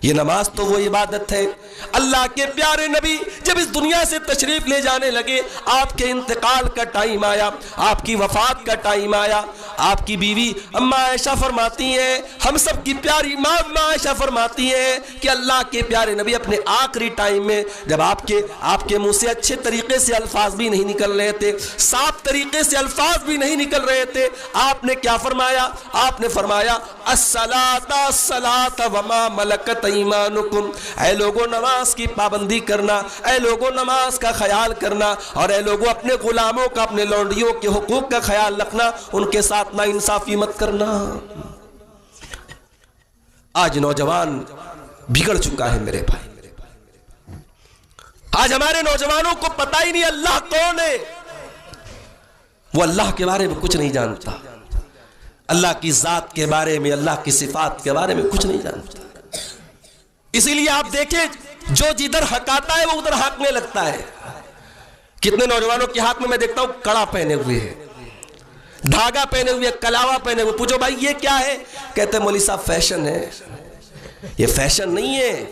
یہ نماز تو وہ عبادت ہے۔ اللہ کے پیارے نبی جب اس دنیا سے تشریف لے جانے لگے، آپ کے انتقال کا ٹائم آیا، آپ کی وفات کا ٹائم آیا، آپ کی بیوی اماں عائشہ فرماتی ہیں، ہم سب کی پیاری ماں اماں عائشہ فرماتی ہیں کہ اللہ کے پیارے نبی اپنے آخری ٹائم میں جب آپ کے منہ سے اچھے طریقے سے الفاظ بھی نہیں نکل رہے تھے، صاف طریقے سے الفاظ بھی نہیں نکل رہے تھے، آپ نے کیا فرمایا؟ آپ نے فرمایا الصلاۃ الصلاۃ وما ملکت ایمانکم، اے لوگوں نماز کی پابندی کرنا، اے لوگوں نماز کا خیال کرنا، اور اے لوگوں اپنے غلاموں کا، اپنے لونڈیوں کے حقوق کا خیال رکھنا، ان کے ساتھ نا انصافی مت کرنا۔ آج نوجوان بگڑ چکا ہے میرے بھائی، آج ہمارے نوجوانوں کو پتہ ہی نہیں اللہ کون ہے، وہ اللہ کے بارے میں کچھ نہیں جانتا، اللہ کی ذات کے بارے میں، اللہ کی صفات کے بارے میں کچھ نہیں جانتا۔ اسی لیے آپ دیکھیں جو جدھر حقاتا ہے وہ ادھر حاکنے لگتا ہے۔ کتنے نوجوانوں کے ہاتھ میں دیکھتا ہوں کڑا پہنے ہوئے ہیں، دھاگا پہنے ہوئے، کلاوا پہنے ہوئے، پوچھو بھائی یہ کیا ہے؟ کہتے ہیں مولوی صاحب فیشن ہے۔ یہ فیشن نہیں ہے،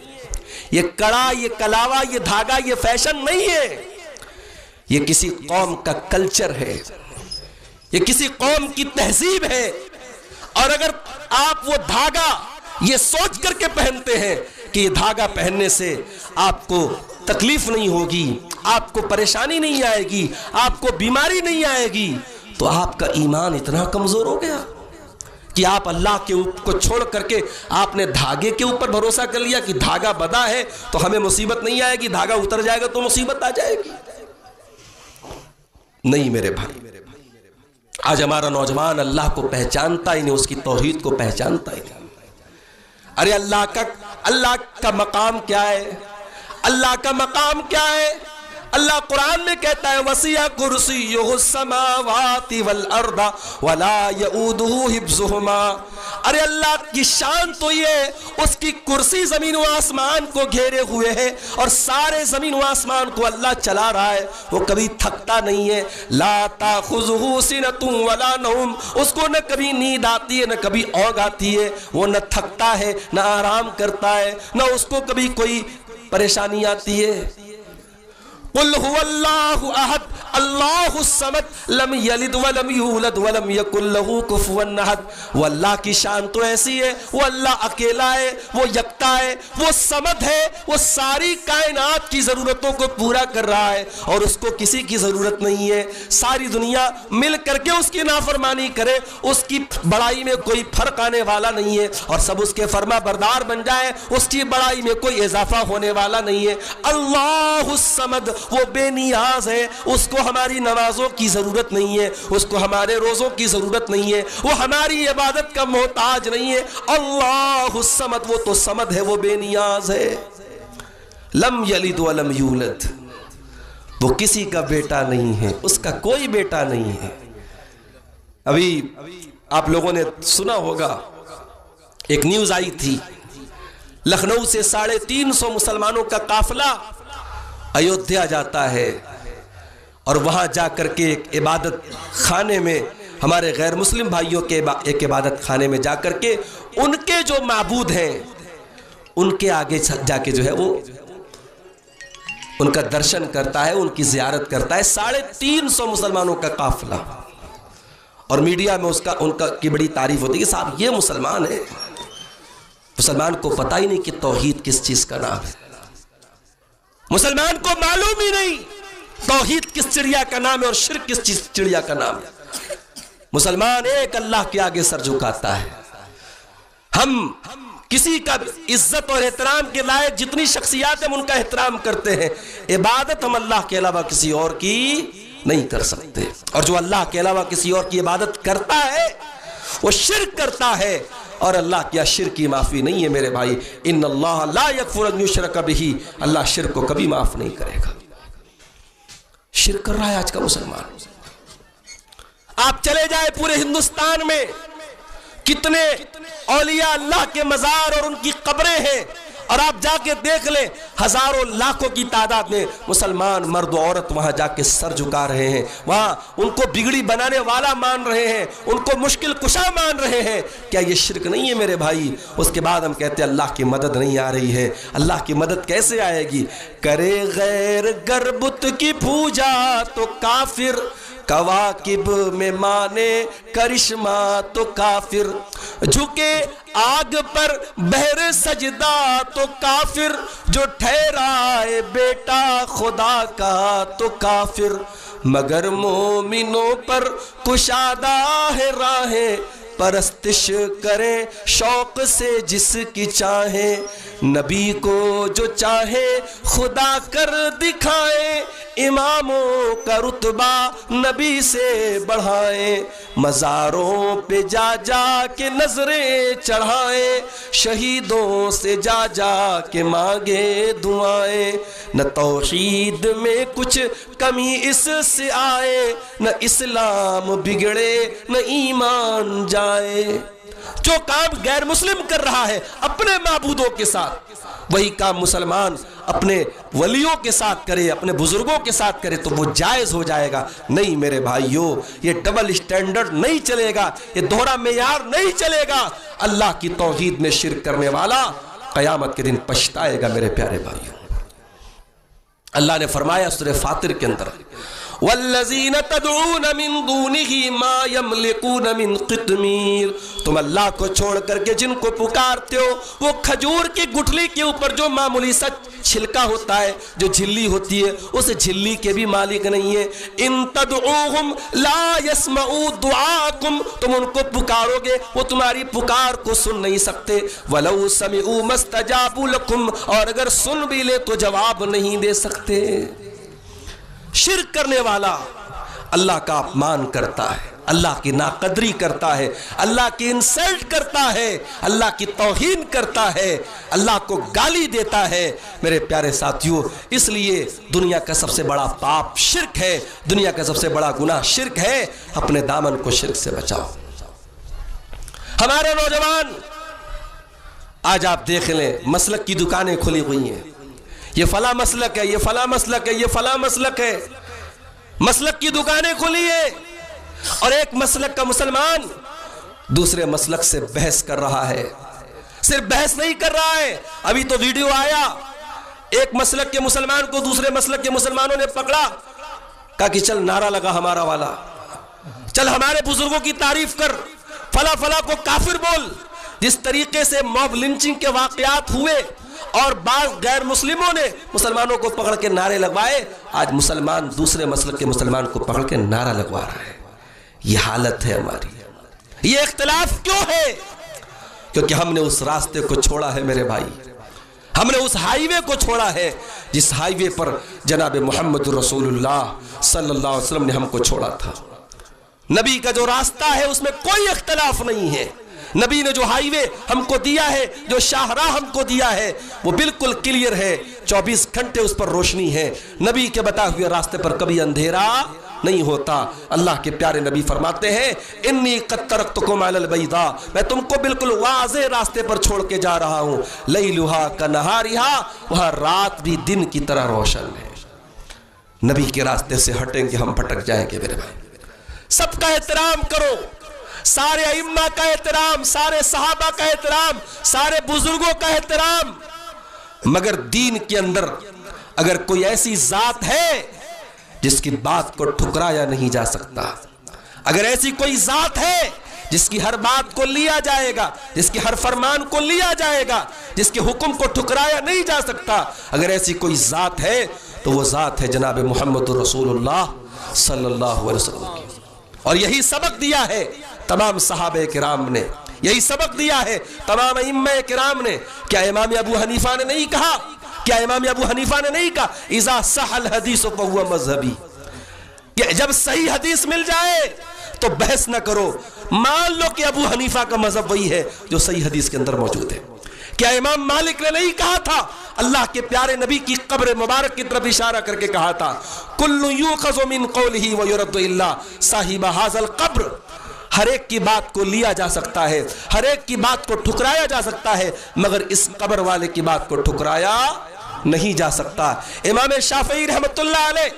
یہ کڑا، یہ کلاوا، یہ دھاگا، یہ فیشن نہیں ہے، یہ کسی قوم کا کلچر ہے، یہ کسی قوم کی تہذیب ہے۔ اور اگر آپ وہ دھاگا یہ سوچ کر کے پہنتے ہیں کہ یہ دھاگا پہننے سے آپ کو تکلیف نہیں ہوگی، آپ کو پریشانی نہیں آئے گی، آپ کو بیماری نہیں آئے گی، تو آپ کا ایمان اتنا کمزور ہو گیا کہ آپ اللہ کے کو چھوڑ کر کے آپ نے دھاگے کے اوپر بھروسہ کر لیا کہ دھاگا بدا ہے تو ہمیں مصیبت نہیں آئے گی، دھاگا اتر جائے گا تو مصیبت آ جائے گی۔ نہیں میرے بھائی، آج ہمارا نوجوان اللہ کو پہچانتا ہی نہیں، اس کی توحید کو پہچانتا ہی نہیں۔ ارے اللہ کا مقام کیا ہے؟ اللہ کا مقام کیا ہے؟ اللہ قرآن میں کہتا ہے وسیع کرسیہ السماوات والارض ولا یؤودہ حفظہما. ارے اللہ کی شان تو یہ اس کی کرسی زمین و آسمان کو گھیرے ہوئے ہے اور سارے زمین و آسمان کو اللہ چلا رہا ہے. وہ کبھی تھکتا نہیں ہے. لا تاخذہ سنۃ ولا نوم. اس کو نہ کبھی نیند آتی ہے نہ کبھی اونگ آتی ہے. وہ نہ تھکتا ہے نہ آرام کرتا ہے نہ اس کو کبھی کوئی پریشانی آتی ہے. قل هو اللہ احد اللہ الصمد لم یلد ولم یولد ولم یکن له کفوا احد. وہ اللہ کی شان تو ایسی ہے, وہ اللہ اکیلا ہے, وہ یکتا ہے, وہ صمد ہے, وہ ساری کائنات کی ضرورتوں کو پورا کر رہا ہے اور اس کو کسی کی ضرورت نہیں ہے. ساری دنیا مل کر کے اس کی نافرمانی کرے, اس کی بڑائی میں کوئی فرق آنے والا نہیں ہے اور سب اس کے فرما بردار بن جائے, اس کی بڑائی میں کوئی اضافہ ہونے والا نہیں ہے. اللہ الصمد, وہ بے نیاز ہے, اس کو ہماری نمازوں کی ضرورت نہیں ہے, اس کو ہمارے روزوں کی ضرورت نہیں ہے, وہ ہماری عبادت کا محتاج نہیں ہے. اللہ الصمد, وہ تو صمد ہے, وہ بے نیاز ہے. لم یلد ولم یولد, وہ کسی کا بیٹا نہیں ہے, اس کا کوئی بیٹا نہیں ہے. ابھی آپ لوگوں نے سنا ہوگا ایک نیوز آئی تھی, لکھنؤ سے 350 مسلمانوں کا قافلہ ایودھیا جاتا ہے اور وہاں جا کر کے ایک عبادت خانے میں, ہمارے غیر مسلم بھائیوں کے ایک عبادت خانے میں جا کر کے ان کے جو معبود ہیں ان کے آگے جا کے جو ہے وہ ان کا درشن کرتا ہے, ان کی زیارت کرتا ہے. 350 مسلمانوں کا قافلہ, اور میڈیا میں ان کی بڑی تعریف ہوتی ہے کہ صاحب یہ مسلمان ہے. مسلمان کو پتہ ہی نہیں کہ توحید کس چیز کا نام ہے, مسلمان کو معلوم ہی نہیں توحید کس چڑیا کا نام ہے اور شرک کس چڑیا کا نام ہے. مسلمان ایک اللہ کے آگے سر جھکاتا ہے. ہم کسی کا عزت اور احترام کے لائق جتنی شخصیات ہیں ان کا احترام کرتے ہیں, عبادت ہم اللہ کے علاوہ کسی اور کی نہیں کر سکتے. اور جو اللہ کے علاوہ کسی اور کی عبادت کرتا ہے وہ شرک کرتا ہے, اور اللہ کیا شرک کی معافی نہیں ہے میرے بھائی. ان اللہ لا یغفر ان یشرک بہ, اللہ شرک کو کبھی معاف نہیں کرے گا. شرک کر رہا ہے آج کا مسلمان. آپ چلے جائے پورے ہندوستان میں کتنے اولیاء اللہ کے مزار اور ان کی قبریں ہیں, اور آپ جا کے دیکھ لیں ہزاروں لاکھوں کی تعداد میں مسلمان مرد و عورت وہاں جا کے سر جھکا رہے ہیں, وہاں ان کو بگڑی بنانے والا مان رہے ہیں, ان کو مشکل کشا مان رہے ہیں. کیا یہ شرک نہیں ہے میرے بھائی؟ اس کے بعد ہم کہتے ہیں اللہ کی مدد نہیں آ رہی ہے. اللہ کی مدد کیسے آئے گی؟ کرے غیر گر بت کی پوجا تو کافر, کواکب میں مانے کرشمہ تو کافر, جھکے آگ پر بہر سجدہ تو کافر, جو ٹھہرائے بیٹا خدا کا تو کافر. مگر مومنوں پر کشادہ ہے راہیں, پرستش کریں شوق سے جس کی چاہیں. نبی کو جو چاہے خدا کر دکھائیں, اماموں کا رتبہ نبی سے بڑھائیں. مزاروں پہ جا جا کے نظریں چڑھائیں, شہیدوں سے جا جا کے مانگے دعائیں. نہ توحید میں کچھ کمی اس سے آئے, نہ اسلام بگڑے نہ ایمان جائے. جو کام غیر مسلم کر رہا ہے اپنے معبودوں کے ساتھ, وہی کام مسلمان اپنے ولیوں کے ساتھ کرے, اپنے بزرگوں کے ساتھ کرے تو وہ جائز ہو جائے گا. نہیں میرے بھائیوں, یہ ڈبل اسٹینڈرڈ نہیں چلے گا, یہ دوہرا معیار نہیں چلے گا. اللہ کی توحید میں شرک کرنے والا قیامت کے دن پچھتائے گا میرے پیارے بھائیوں. اللہ نے فرمایا سورہ فاطر کے اندر, والذین تدعون من دونہ ما یملکون من قطمیر, تم اللہ کو چھوڑ کر کے جن کو پکارتے ہو وہ کھجور کی گٹھلی کے اوپر جو معمولی سا چھلکا ہوتا ہے, جو جھلی ہوتی ہے, اس جھلی کے بھی مالک نہیں ہے. ان تدعوہم لا یسمعوا دعاکم, تم ان کو پکارو گے وہ تمہاری پکار کو سن نہیں سکتے. ولو سمعوا ما استجابوا لکم, اور اگر سن بھی لے تو جواب نہیں دے سکتے. شرک کرنے والا اللہ کا اپمان کرتا ہے. اللہ کی ناقدری کرتا ہے، اللہ کی انسلٹ کرتا ہے، اللہ کی توہین کرتا ہے، اللہ کو گالی دیتا ہے۔ میرے پیارے ساتھیوں، اس لیے دنیا کا سب سے بڑا پاپ شرک ہے، دنیا کا سب سے بڑا گناہ شرک ہے۔ اپنے دامن کو شرک سے بچاؤ۔ ہمارے نوجوان آج آپ دیکھ لیں، مسلک کی دکانیں کھلی ہوئی ہیں، یہ فلاں مسلک ہے، یہ فلاں مسلک ہے، یہ فلاں مسلک ہے، مسلک کی دکانیں کھلی ہیں، اور ایک مسلک کا مسلمان دوسرے مسلک سے بحث کر رہا ہے۔ صرف بحث نہیں کر رہا ہے، ابھی تو ویڈیو آیا، ایک مسلک کے مسلمان کو دوسرے مسلک کے مسلمانوں نے پکڑا، کہا کہ چل نعرہ لگا ہمارا والا، چل ہمارے بزرگوں کی تعریف کر، فلاں فلاں کو کافر بول۔ جس طریقے سے موب لنچنگ کے واقعات ہوئے اور بعض غیر مسلموں نے مسلمانوں کو پکڑ کے نعرے لگوائے، آج مسلمان دوسرے مسلک کے مسلمان کو پکڑ کے نعرہ لگوا رہا ہے۔ یہ حالت ہے ہماری۔ یہ اختلاف کیوں ہے؟ کیونکہ ہم نے اس راستے کو چھوڑا ہے میرے بھائی، ہم نے اس ہائی وے کو چھوڑا ہے جس ہائی وے پر جناب محمد رسول اللہ صلی اللہ علیہ وسلم نے ہم کو چھوڑا تھا۔ نبی کا جو راستہ ہے اس میں کوئی اختلاف نہیں ہے، نبی نے جو ہائی وے ہم کو دیا ہے، جو شاہراہ ہم کو دیا ہے، وہ بالکل کلیئر ہے، 24 گھنٹے اس پر روشنی ہے۔ نبی کے بتائے ہوئے راستے پر کبھی اندھیرا نہیں ہوتا۔ اللہ کے پیارے نبی فرماتے ہیں انی قد ترکتکم علی البیضاء، میں تم کو بالکل واضح راستے پر چھوڑ کے جا رہا ہوں، لیلھا کنہارھا، وہاں رات بھی دن کی طرح روشن ہے۔ نبی کے راستے سے ہٹیں گے ہم بھٹک جائیں گے میرے بھائی۔ سب کا احترام کرو، سارے ائمہ کا احترام، سارے صحابہ کا احترام، سارے بزرگوں کا احترام، مگر دین کے اندر اگر کوئی ایسی ذات ہے جس کی بات کو ٹھکرایا نہیں جا سکتا، اگر ایسی کوئی ذات ہے جس کی ہر بات کو لیا جائے گا، جس کی ہر فرمان کو لیا جائے گا، جس کے حکم کو ٹھکرایا نہیں جا سکتا، اگر ایسی کوئی ذات ہے تو وہ ذات ہے جناب محمد رسول اللہ صلی اللہ علیہ وسلم کی۔ اور یہی سبق دیا ہے تمام صحابہ کرام نے، یہی سبق دیا ہے تمام ائمہ کرام نے۔ کیا امام ابو حنیفہ نے نہیں کہا؟ کیا امام ابو حنیفہ نے نہیں کہا اذا صح الحدیث فہو مذہبی، کہ جب صحیح حدیث مل جائے تو بحث نہ کرو، مان لو کہ ابو حنیفہ کا مذہب وہی ہے جو صحیح حدیث کے اندر موجود ہے۔ کیا امام مالک نے نہیں کہا تھا؟ اللہ کے پیارے نبی کی قبر مبارک کی طرف اشارہ کر کے کہا تھا کل یؤخذ من قولہ ویرد الا صاحب ھذا القبر، ہر ایک کی بات کو لیا جا سکتا ہے، ہر ایک کی بات کو ٹھکرایا جا سکتا ہے، مگر اس قبر والے کی بات کو ٹھکرایا نہیں جا سکتا۔ امام شافعی رحمت اللہ علیہ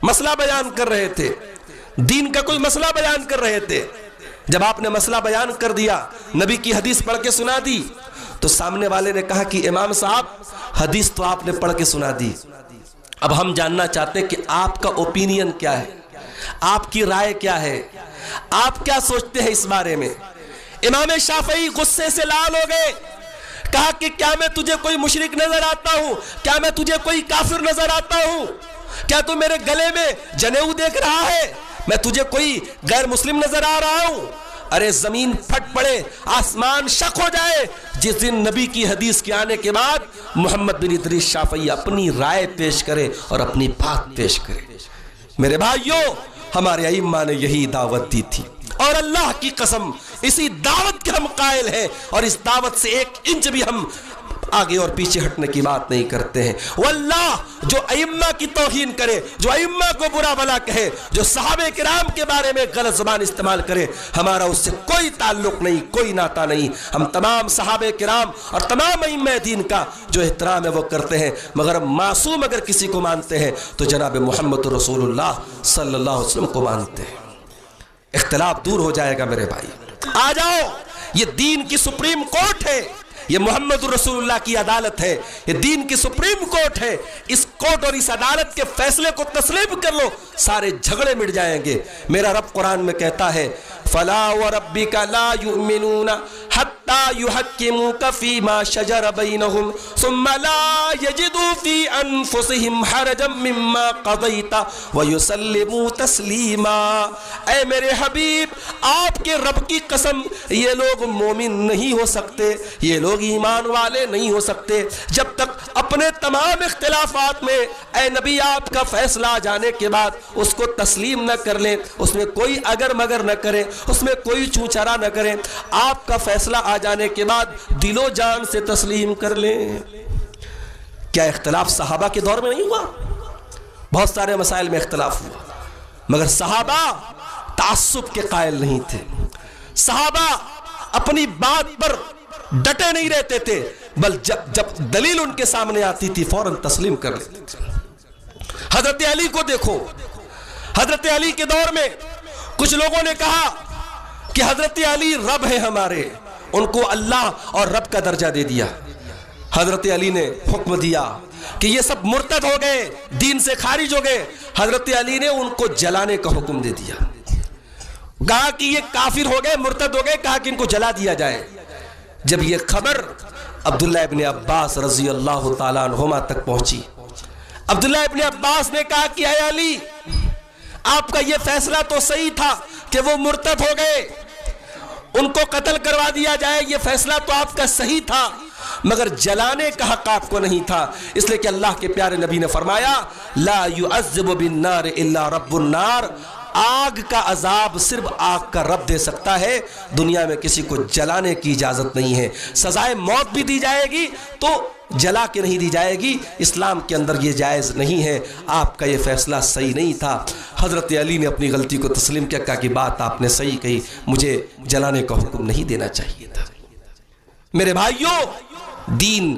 مسئلہ بیان کر رہے تھے، دین کا کوئی مسئلہ بیان کر رہے تھے، جب آپ نے مسئلہ بیان کر دیا، نبی کی حدیث پڑھ کے سنا دی، تو سامنے والے نے کہا کہ امام صاحب حدیث تو آپ نے پڑھ کے سنا دی، اب ہم جاننا چاہتے ہیں کہ آپ کا اوپینین کیا ہے، آپ کی رائے کیا ہے، آپ کیا سوچتے ہیں اس بارے میں۔ امام شافعی غصے سے لال ہو گئے، کہا کہ کیا میں تجھے کوئی مشرک نظر آتا ہوں؟ کیا میں تجھے کوئی کافر نظر آتا ہوں؟ کیا تو میرے گلے میں جنیو دیکھ رہا ہے؟ میں تجھے کوئی غیر مسلم نظر آ رہا ہوں؟ ارے زمین پھٹ پڑے، آسمان شق ہو جائے جس دن نبی کی حدیث کے آنے کے بعد محمد بن ادریس شافعی اپنی رائے پیش کرے اور اپنی بات پیش کرے۔ میرے بھائیوں، ہمارے ائمہ نے یہی دعوت دی تھی، اور اللہ کی قسم اسی دعوت کے ہم قائل ہیں، اور اس دعوت سے ایک انچ بھی ہم آگے اور پیچھے ہٹنے کی بات نہیں کرتے ہیں۔ واللہ جو ائمہ کی توہین کرے، جو ائمہ کو برا بھلا کہے، جو صحابہ کرام کے بارے میں غلط زبان استعمال کرے، ہمارا اس سے کوئی تعلق نہیں، کوئی ناطہ نہیں۔ ہم تمام صحابہ کرام اور تمام ائمہ دین کا جو احترام ہے وہ کرتے ہیں، مگر معصوم اگر کسی کو مانتے ہیں تو جناب محمد رسول اللہ صلی اللہ علیہ وسلم کو مانتے ہیں۔ اختلاف دور ہو جائے گا میرے بھائی۔ آ جاؤ، یہ دین کی سپریم کورٹ ہے، یہ محمد رسول اللہ کی عدالت ہے، یہ دین کی سپریم کورٹ ہے۔ اس کورٹ اور اس عدالت کے فیصلے کو تسلیم کر لو، سارے جھگڑے مٹ جائیں گے۔ میرا رب قرآن میں کہتا ہے فَلَا وَرَبِّكَ لَا يُؤْمِنُونَ حَتَّى حتی یحکموک فیما شجر بینہم ثم لا یجدوا فی انفسہم حرجا مما قضیت ویسلموا تسلیما۔ اے میرے حبیب، آپ کے رب کی قسم، یہ لوگ مومن نہیں ہو سکتے، یہ لوگ ایمان والے نہیں ہو سکتے جب تک اپنے تمام اختلافات میں اے نبی آپ کا فیصلہ آ جانے کے بعد اس کو تسلیم نہ کر لیں، اس میں کوئی اگر مگر نہ کریں، اس میں کوئی چوچرا نہ کریں، آپ کا فیصلہ آ جانے کے بعد دل و جان سے تسلیم کر لیں۔ کیا اختلاف صحابہ کے دور میں نہیں ہوا؟ بہت سارے مسائل میں اختلاف ہوا، مگر صحابہ تعصب کے قائل نہیں تھے، صحابہ اپنی بات پر ڈٹے نہیں رہتے تھے، بل جب دلیل ان کے سامنے آتی تھی فوراً تسلیم کر لیتے تھے۔ حضرت علی کو دیکھو، حضرت علی کے دور میں کچھ لوگوں نے کہا کہ حضرت علی رب ہے ہمارے، ان کو اللہ اور رب کا درجہ دے دیا۔ حضرت علی نے حکم دیا کہ یہ سب مرتد ہو گئے، دین سے خارج ہو گئے، حضرت علی نے ان کو جلانے کا حکم دے دیا، کہا کہ یہ کافر ہو گئے، مرتد ہو گئے، کہا کہ ان کو جلا دیا جائے۔ جب یہ خبر عبداللہ ابن عباس رضی اللہ تعالیٰ عنہما تک پہنچی، عبداللہ ابن عباس نے کہا کہ اے علی، آپ کا یہ فیصلہ تو صحیح تھا کہ وہ مرتد ہو گئے، ان کو قتل کروا دیا جائے، یہ فیصلہ تو آپ کا صحیح تھا، مگر جلانے کا حق آپ کو نہیں تھا، اس لیے کہ اللہ کے پیارے نبی نے فرمایا لا يعذب بالنار الا رب النار، آگ کا عذاب صرف آگ کا رب دے سکتا ہے، دنیا میں کسی کو جلانے کی اجازت نہیں ہے۔ سزائے موت بھی دی جائے گی تو جلا کے نہیں دی جائے گی، اسلام کے اندر یہ جائز نہیں ہے، آپ کا یہ فیصلہ صحیح نہیں تھا۔ حضرت علی نے اپنی غلطی کو تسلیم کیا، کہا کہ بات آپ نے صحیح کہی، مجھے جلانے کا حکم نہیں دینا چاہیے تھا۔ میرے بھائیوں، دین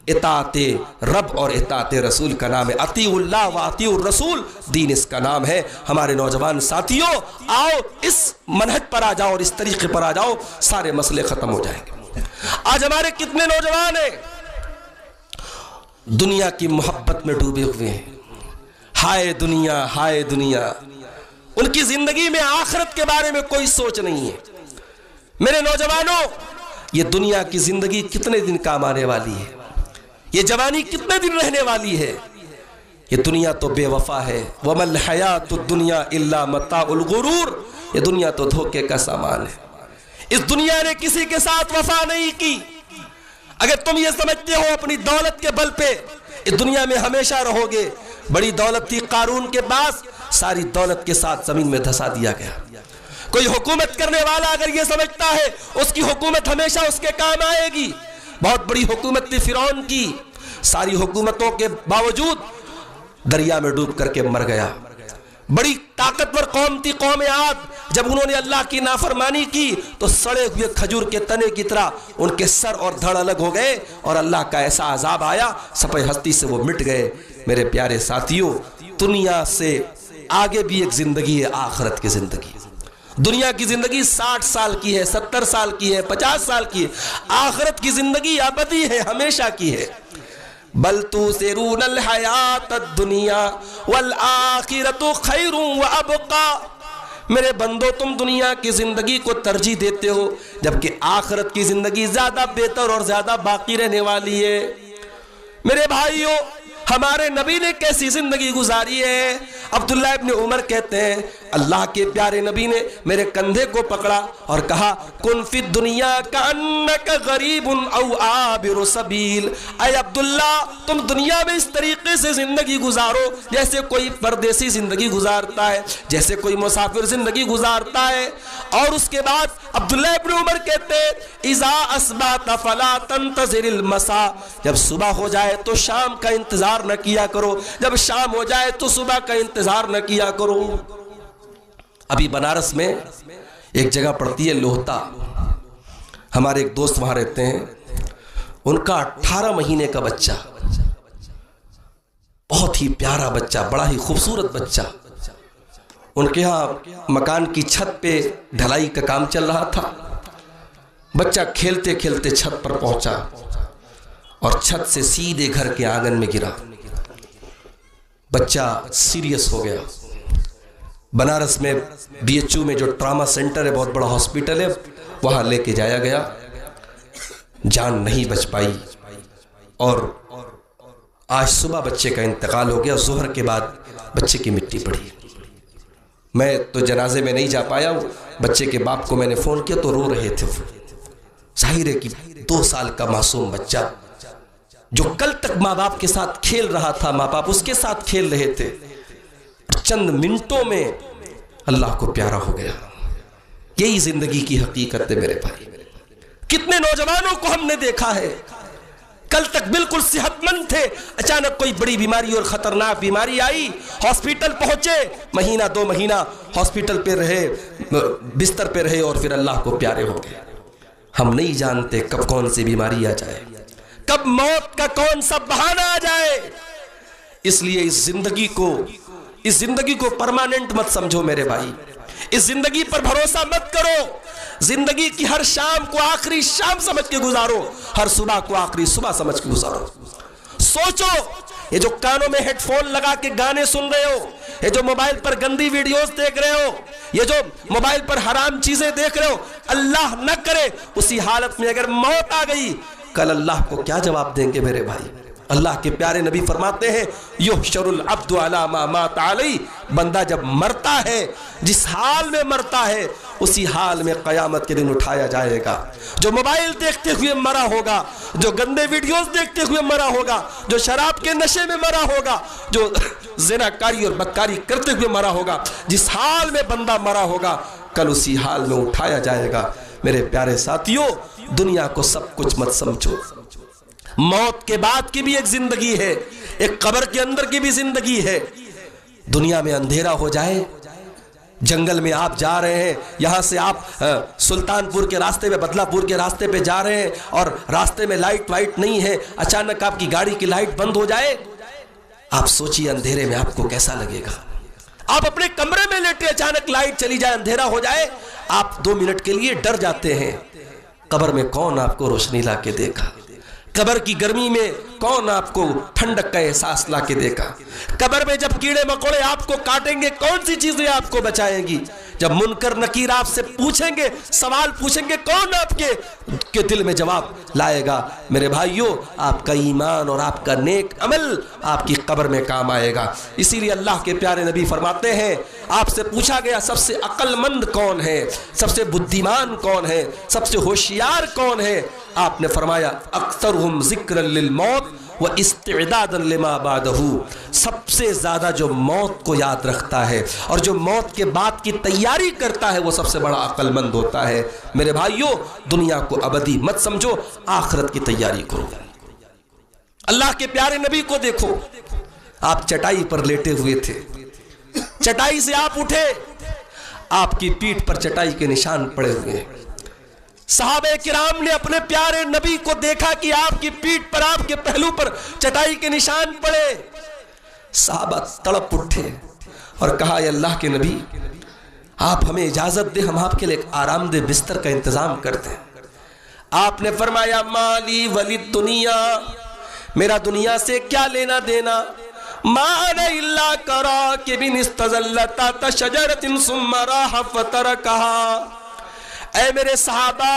اطاعت رب اور اطاعت رسول کا نام ہے، اطیعوا اللہ و اطیعوا الرسول، دین اس کا نام ہے۔ ہمارے نوجوان ساتھیوں، آؤ اس منہج پر آ جاؤ اور اس طریقے پر آ جاؤ، سارے مسئلے ختم ہو جائیں گے۔ آج ہمارے کتنے نوجوان ہیں دنیا کی محبت میں ڈوبے ہوئے ہیں، ہائے دنیا ہائے دنیا، ان کی زندگی میں آخرت کے بارے میں کوئی سوچ نہیں ہے۔ میرے نوجوانوں، یہ دنیا کی زندگی کتنے دن کام آنے والی ہے، یہ جوانی کتنے دن رہنے والی ہے، یہ دنیا تو بے وفا ہے۔ وَمَا الْحَيَاةُ الدُّنْيَا إِلَّا مَتَاعُ الْغُرُورِ، یہ دنیا تو دھوکے کا سامان ہے، اس دنیا نے کسی کے ساتھ وفا نہیں کی۔ اگر تم یہ سمجھتے ہو اپنی دولت کے بل پہ اس دنیا میں ہمیشہ رہو گے، بڑی دولت تھی قارون کے پاس، ساری دولت کے ساتھ زمین میں دھسا دیا گیا۔ کوئی حکومت کرنے والا اگر یہ سمجھتا ہے اس کی حکومت ہمیشہ اس کے کام آئے گی، بہت بڑی حکومت تھی فرعون کی، ساری حکومتوں کے باوجود دریا میں ڈوب کر کے مر گیا۔ بڑی طاقتور قوم تھی قوم عاد، جب انہوں نے اللہ کی نافرمانی کی تو سڑے ہوئے کھجور کے تنے کی طرح ان کے سر اور دھڑ الگ ہو گئے اور اللہ کا ایسا عذاب آیا، سپہ ہستی سے وہ مٹ گئے۔ میرے پیارے ساتھیوں، دنیا سے آگے بھی ایک زندگی ہے، آخرت کی زندگی۔ دنیا کی زندگی 60 سال کی ہے، 70 سال کی ہے، 50 سال کی ہے، آخرت کی زندگی ابدی ہے، ہمیشہ کی ہے۔ بل تؤثرون الحیات الدنیا والآخرۃ خیر وابقی، میرے بندو تم دنیا کی زندگی کو ترجیح دیتے ہو جبکہ آخرت کی زندگی زیادہ بہتر اور زیادہ باقی رہنے والی ہے۔ میرے بھائیوں، ہمارے نبی نے کیسی زندگی گزاری ہے؟ عبداللہ ابن عمر کہتے ہیں اللہ کے پیارے نبی نے میرے کندھے کو پکڑا اور کہا کن فی الدنیا کأنک غریب او عابر سبیل، اے عبداللہ تم دنیا میں اس طریقے سے زندگی گزارو جیسے کوئی پردیسی زندگی گزارتا ہے، جیسے کوئی مسافر زندگی گزارتا ہے۔ اور اس کے بعد عبداللہ ابن عمر کہتے ہیں اذا اصبحت فلا تنتظر المساء، جب صبح ہو جائے تو شام کا انتظار نہ کیا کرو، جب شام ہو جائے تو صبح کا انتظار نہ کیا کرو۔ ابھی بنارس میں ایک جگہ پڑتی ہے لوہتا، ہمارے ایک دوست وہاں رہتے ہیں، ان کا 18 مہینے کا بچہ، بہت ہی پیارا بچہ، بڑا ہی خوبصورت بچہ، ان کے ہاں مکان کی چھت پہ ڈھلائی کا کام چل رہا تھا، بچہ کھیلتے کھیلتے چھت پر پہنچا اور چھت سے سیدھے گھر کے آنگن میں گرا، بچہ سیریس ہو گیا۔ بنارس میں BHU میں جو ٹراما سینٹر ہے، بہت بڑا ہاسپٹل ہے، وہاں لے کے جایا گیا۔ جان نہیں بچ پائی، اور آج صبح بچے کا انتقال ہو گیا، ظہر کے بعد بچے کی مٹی پڑی۔ میں تو جنازے میں نہیں جا پایا، بچے کے باپ کو میں نے فون کیا تو رو رہے تھے۔ ظاہر ہے کہ 2 سال کا معصوم بچہ جو کل تک ماں باپ کے ساتھ کھیل رہا تھا، ماں باپ اس کے ساتھ کھیل رہے تھے، چند منٹوں میں اللہ کو پیارا ہو گیا۔ یہی زندگی کی حقیقت ہے میرے بھائی۔ کتنے نوجوانوں کو ہم نے دیکھا ہے کل تک بالکل صحت مند تھے، اچانک کوئی بڑی بیماری اور خطرناک بیماری آئی، ہاسپٹل پہنچے، مہینہ 2 مہینہ ہاسپٹل پہ رہے، بستر پہ رہے، اور پھر اللہ کو پیارے ہو گئے۔ ہم نہیں جانتے کب کون سی بیماری آ جائے، کب موت کا کون سا بہانہ آ جائے۔ اس لیے اس زندگی کو پرماننٹ مت سمجھو میرے بھائی، اس زندگی پر بھروسہ مت کرو۔ زندگی کی ہر شام کو آخری شام سمجھ کے گزارو، ہر صبح کو آخری صبح سمجھ کے گزارو۔ سوچو، یہ جو کانوں میں ہیڈ فون لگا کے گانے سن رہے ہو، یہ جو موبائل پر گندی ویڈیوز دیکھ رہے ہو، یہ جو موبائل پر حرام چیزیں دیکھ رہے ہو، اللہ نہ کرے اسی حالت میں اگر موت آ گئی، کل اللہ کو کیا جواب دیں گے میرے بھائی؟ اللہ کے پیارے نبی فرماتے ہیں یحشر العبد علی ما مات علی، بندہ جب مرتا ہے، جس حال میں مرتا ہے اسی حال میں قیامت کے دن اٹھایا جائے گا۔ جو موبائل دیکھتے ہوئے مرا ہوگا، جو گندے ویڈیوز دیکھتے ہوئے مرا ہوگا، جو شراب کے نشے میں مرا ہوگا، جو زناکاری اور بدکاری کرتے ہوئے مرا ہوگا، جس حال میں بندہ مرا ہوگا کل اسی حال میں اٹھایا جائے گا۔ میرے پیارے ساتھیوں، دنیا کو سب کچھ مت سمجھو، موت کے بعد کی بھی ایک زندگی ہے، ایک قبر کے اندر کی بھی زندگی ہے۔ دنیا میں اندھیرا ہو جائے، جنگل میں آپ جا رہے ہیں، یہاں سے آپ سلطان پور کے راستے پہ، بدلہ پور کے راستے پہ جا رہے ہیں، اور راستے میں لائٹ وائٹ نہیں ہے، اچانک آپ کی گاڑی کی لائٹ بند ہو جائے، آپ سوچیے اندھیرے میں آپ کو کیسا لگے گا۔ آپ اپنے کمرے میں لیٹے، اچانک لائٹ چلی جائے، اندھیرا ہو جائے، آپ 2 منٹ کے لیے ڈر جاتے ہیں۔ قبر میں کون آپ کو روشنی لا کے دے گا؟ قبر کی گرمی میں کون آپ کو ٹھنڈک کا احساس لا کے دے گا؟ قبر میں جب کیڑے مکوڑے آپ کو کاٹیں گے، کون سی چیزیں آپ کو بچائیں گی؟ جب منکر نکیر آپ سے پوچھیں گے، سوال پوچھیں گے، کون آپ کے دل میں جواب لائے گا؟ میرے بھائیوں، آپ کا ایمان اور آپ کا نیک عمل آپ کی قبر میں کام آئے گا۔ اسی لیے اللہ کے پیارے نبی فرماتے ہیں، آپ سے پوچھا گیا سب سے عقل مند کون ہے، سب سے بدھیمان کون ہے، سب سے ہوشیار کون ہے؟ آپ نے فرمایا اکثرہم ذکرا للموت واستعدادا لما بعدہ، سب سے زیادہ جو موت کو یاد رکھتا ہے اور جو موت کے بعد کی تیاری کرتا ہے وہ سب سے بڑا عقل مند ہوتا ہے۔ میرے بھائیوں، دنیا کو ابدی مت سمجھو، آخرت کی تیاری کرو۔ اللہ کے پیارے نبی کو دیکھو، آپ چٹائی پر لیٹے ہوئے تھے، چٹائی سے آپ اٹھے، آپ کی پیٹھ پر چٹائی کے نشان پڑے ہوئے ہیں۔ صحابہ کرام نے اپنے پیارے نبی کو دیکھا کہ آپ کی پیٹھ پر، آپ کے پہلو پر چٹائی کے نشان پڑے۔ صحابہ تڑپ اٹھے اور کہا، اے اللہ کے نبی، آپ ہمیں اجازت دیں، ہم آپ کے لیے ایک آرام دہ بستر کا انتظام کرتے ہیں۔ آپ نے فرمایا، مالی ولی دنیا، میرا دنیا سے کیا لینا دینا، ما انا الا کراکب استظل تحت شجرۃ ثم راح فترکها۔ اے میرے صحابہ،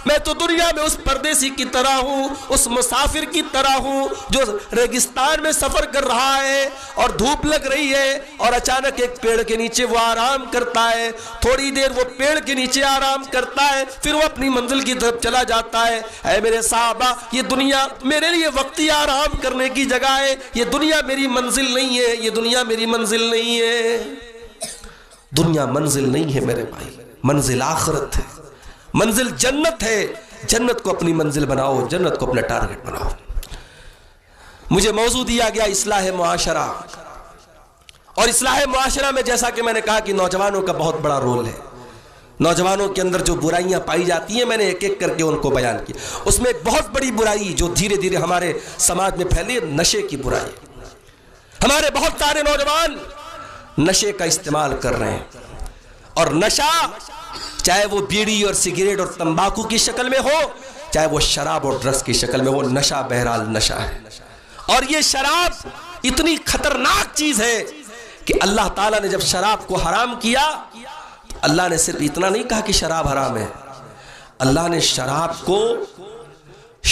میں تو دنیا میں اس پردیسی کی طرح ہوں، اس مسافر کی طرح ہوں جو ریگستان میں سفر کر رہا ہے اور دھوپ لگ رہی ہے، اور اچانک ایک پیڑ کے نیچے وہ آرام کرتا ہے، تھوڑی دیر وہ پیڑ کے نیچے آرام کرتا ہے، پھر وہ اپنی منزل کی طرف چلا جاتا ہے۔ اے میرے صحابہ، یہ دنیا میرے لیے وقتی آرام کرنے کی جگہ ہے، یہ دنیا میری منزل نہیں ہے، یہ دنیا میری منزل نہیں ہے۔ دنیا منزل نہیں ہے میرے بھائی، منزل آخرت ہے، منزل جنت ہے۔ جنت کو اپنی منزل بناؤ، جنت کو اپنا ٹارگٹ بناؤ۔ مجھے موضوع دیا گیا اصلاح معاشرہ، اور اصلاح معاشرہ میں جیسا کہ میں نے کہا کہ نوجوانوں کا بہت بڑا رول ہے۔ نوجوانوں کے اندر جو برائیاں پائی جاتی ہیں، میں نے ایک ایک کر کے ان کو بیان کیا۔ اس میں ایک بہت بڑی برائی جو دھیرے دھیرے ہمارے سماج میں پھیلی، نشے کی برائی۔ ہمارے بہت سارے نوجوان نشے کا استعمال کر رہے ہیں، اور نشہ چاہے وہ بیڑی اور سگریٹ اور تمباکو کی شکل میں ہو، چاہے وہ شراب اور ڈرگس کی شکل میں ہو، نشہ بہرحال نشہ ہے۔ اور یہ شراب اتنی خطرناک چیز ہے کہ اللہ تعالیٰ نے جب شراب کو حرام کیا، اللہ نے صرف اتنا نہیں کہا کہ شراب حرام ہے، اللہ نے شراب کو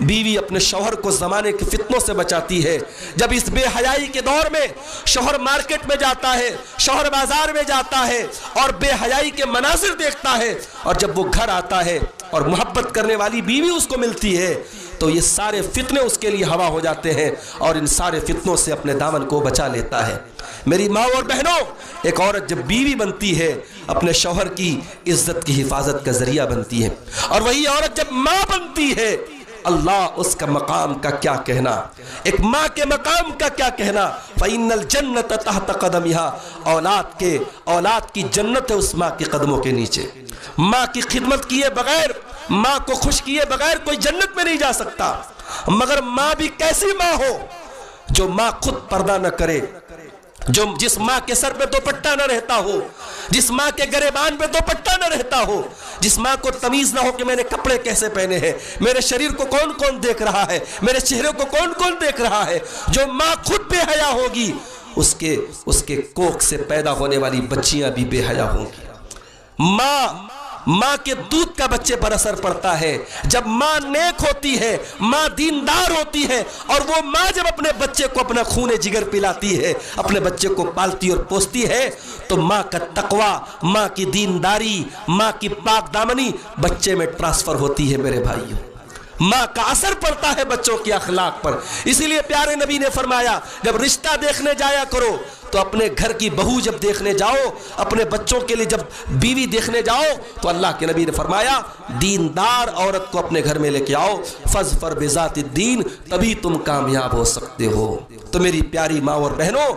بیوی اپنے شوہر کو زمانے کے فتنوں سے بچاتی ہے. جب اس بے حیائی کے دور میں شوہر مارکیٹ میں جاتا ہے, شوہر بازار میں جاتا ہے اور بے حیائی کے مناظر دیکھتا ہے, اور جب وہ گھر آتا ہے اور محبت کرنے والی بیوی اس کو ملتی ہے, تو یہ سارے فتنے اس کے لیے ہوا ہو جاتے ہیں اور ان سارے فتنوں سے اپنے دامن کو بچا لیتا ہے. میری ماں اور بہنوں, ایک عورت جب بیوی بنتی ہے اپنے شوہر کی عزت کی حفاظت کا ذریعہ بنتی ہے, اور وہی عورت جب ماں بنتی ہے, اللہ اس کا مقام کا کیا کہنا, ایک ماں کے مقام کا کیا کہنا. فَإِنَّ الْجَنَّةَ تَحْتَ قَدَمِهَا, اولاد کی جنت ہے اس ماں کے قدموں کے نیچے. ماں کی خدمت کیے بغیر, ماں کو خوش کیے بغیر کوئی جنت میں نہیں جا سکتا. مگر ماں بھی کیسی ماں ہو جو ماں خود پردہ نہ کرے, جس ماں کے سر پہ دوپٹہ نہ رہتا ہو, جس ماں کے گریبان پہ دوپٹہ نہ رہتا ہو, جس ماں کو تمیز نہ ہو کہ میں نے کپڑے کیسے پہنے ہیں, میرے شریر کو کون کون دیکھ رہا ہے, میرے چہرے کو کون کون دیکھ رہا ہے. جو ماں خود بے حیا ہوگی اس کے کوکھ سے پیدا ہونے والی بچیاں بھی بے حیا ہوں گی. ماں کے دودھ کا بچے پر اثر پڑتا ہے. جب ماں نیک ہوتی ہے, ماں دیندار ہوتی ہے, اور وہ ماں جب اپنے بچے کو اپنا خون جگر پلاتی ہے, اپنے بچے کو پالتی اور پوستی ہے, تو ماں کا تقوی, ماں کی دینداری, ماں کی پاک دامنی بچے میں ٹرانسفر ہوتی ہے. میرے بھائیوں, ماں کا اثر پڑتا ہے بچوں کے اخلاق پر. اسی لیے پیارے نبی نے فرمایا, جب رشتہ دیکھنے جایا کرو تو اپنے گھر کی بہو جب دیکھنے جاؤ, اپنے بچوں کے لیے جب بیوی دیکھنے جاؤ, تو اللہ کے نبی نے فرمایا دیندار عورت کو اپنے گھر میں لے کے آؤ. فَاظْفَرْ بِذَاتِ الدِّین, تبھی تم کامیاب ہو سکتے ہو. تو میری پیاری ماں اور بہنوں,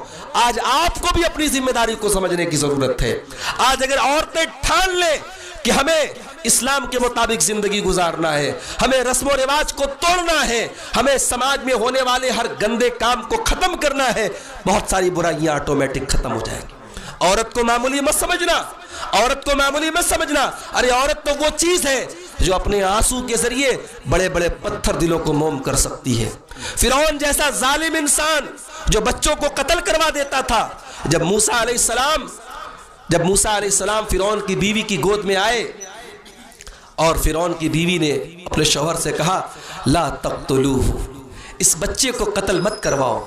آج آپ کو بھی اپنی ذمہ داری کو سمجھنے کی ضرورت ہے. آج اگر عورتیں ٹھان لیں کہ ہمیں اسلام کے مطابق زندگی گزارنا ہے, ہمیں رسم و رواج کو توڑنا ہے, ہمیں سماج میں ہونے والے ہر گندے کام کو ختم کرنا ہے, بہت ساری برائیاں آٹومیٹک ختم ہو جائیں گی. عورت کو معمولی مت سمجھنا, عورت کو معمولی مت سمجھنا. ارے عورت تو وہ چیز ہے جو اپنے آنسو کے ذریعے بڑے بڑے پتھر دلوں کو موم کر سکتی ہے. فرعون جیسا ظالم انسان جو بچوں کو قتل کروا دیتا تھا, جب موسیٰ علیہ السلام فرعون کی بیوی کی گود میں آئے, اور فرعون کی بیوی نے اپنے شوہر سے کہا لا تقتلوہ, اس بچے کو قتل مت کرواؤ,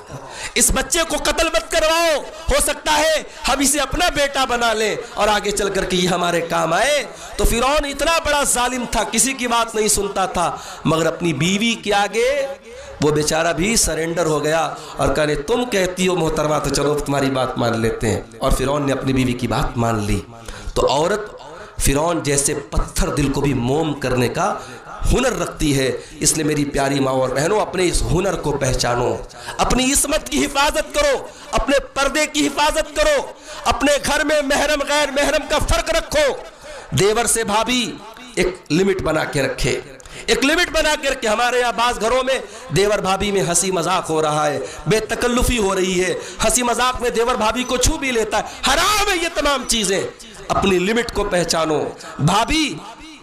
اس بچے کو قتل مت کرواؤ, ہو سکتا ہے ہم اسے اپنا بیٹا بنا لیں اور آگے چل کر کے یہ ہمارے کام آئے. تو فرعون اتنا بڑا ظالم تھا, کسی کی بات نہیں سنتا تھا, مگر اپنی بیوی کے آگے وہ بیچارہ بھی سرنڈر ہو گیا اور کہنے تم کہتی ہو محترمہ تو چلو تمہاری بات مان لیتے ہیں. اور فرعون نے اپنی بیوی کی بات مان لی. تو عورت فرعون جیسے پتھر دل کو بھی موم کرنے کا ہنر رکھتی ہے. اس لیے میری پیاری ماں اور بہنوں, اپنے اس ہنر کو پہچانو, اپنی عصمت کی حفاظت کرو, اپنے پردے کی حفاظت کرو, اپنے گھر میں محرم غیر محرم کا فرق رکھو. دیور سے بھابھی ایک لمٹ بنا کے رکھے, ایک لمٹ بنا کے رکھے. ہمارے یہاں بعض گھروں میں دیور بھابھی میں ہنسی مذاق ہو رہا ہے, بے تکلفی ہو رہی ہے, ہنسی مذاق میں دیور بھابھی کو چھو بھی لیتا ہے. حرام ہے یہ تمام چیزیں. اپنی لمٹ کو پہچانو. بھابھی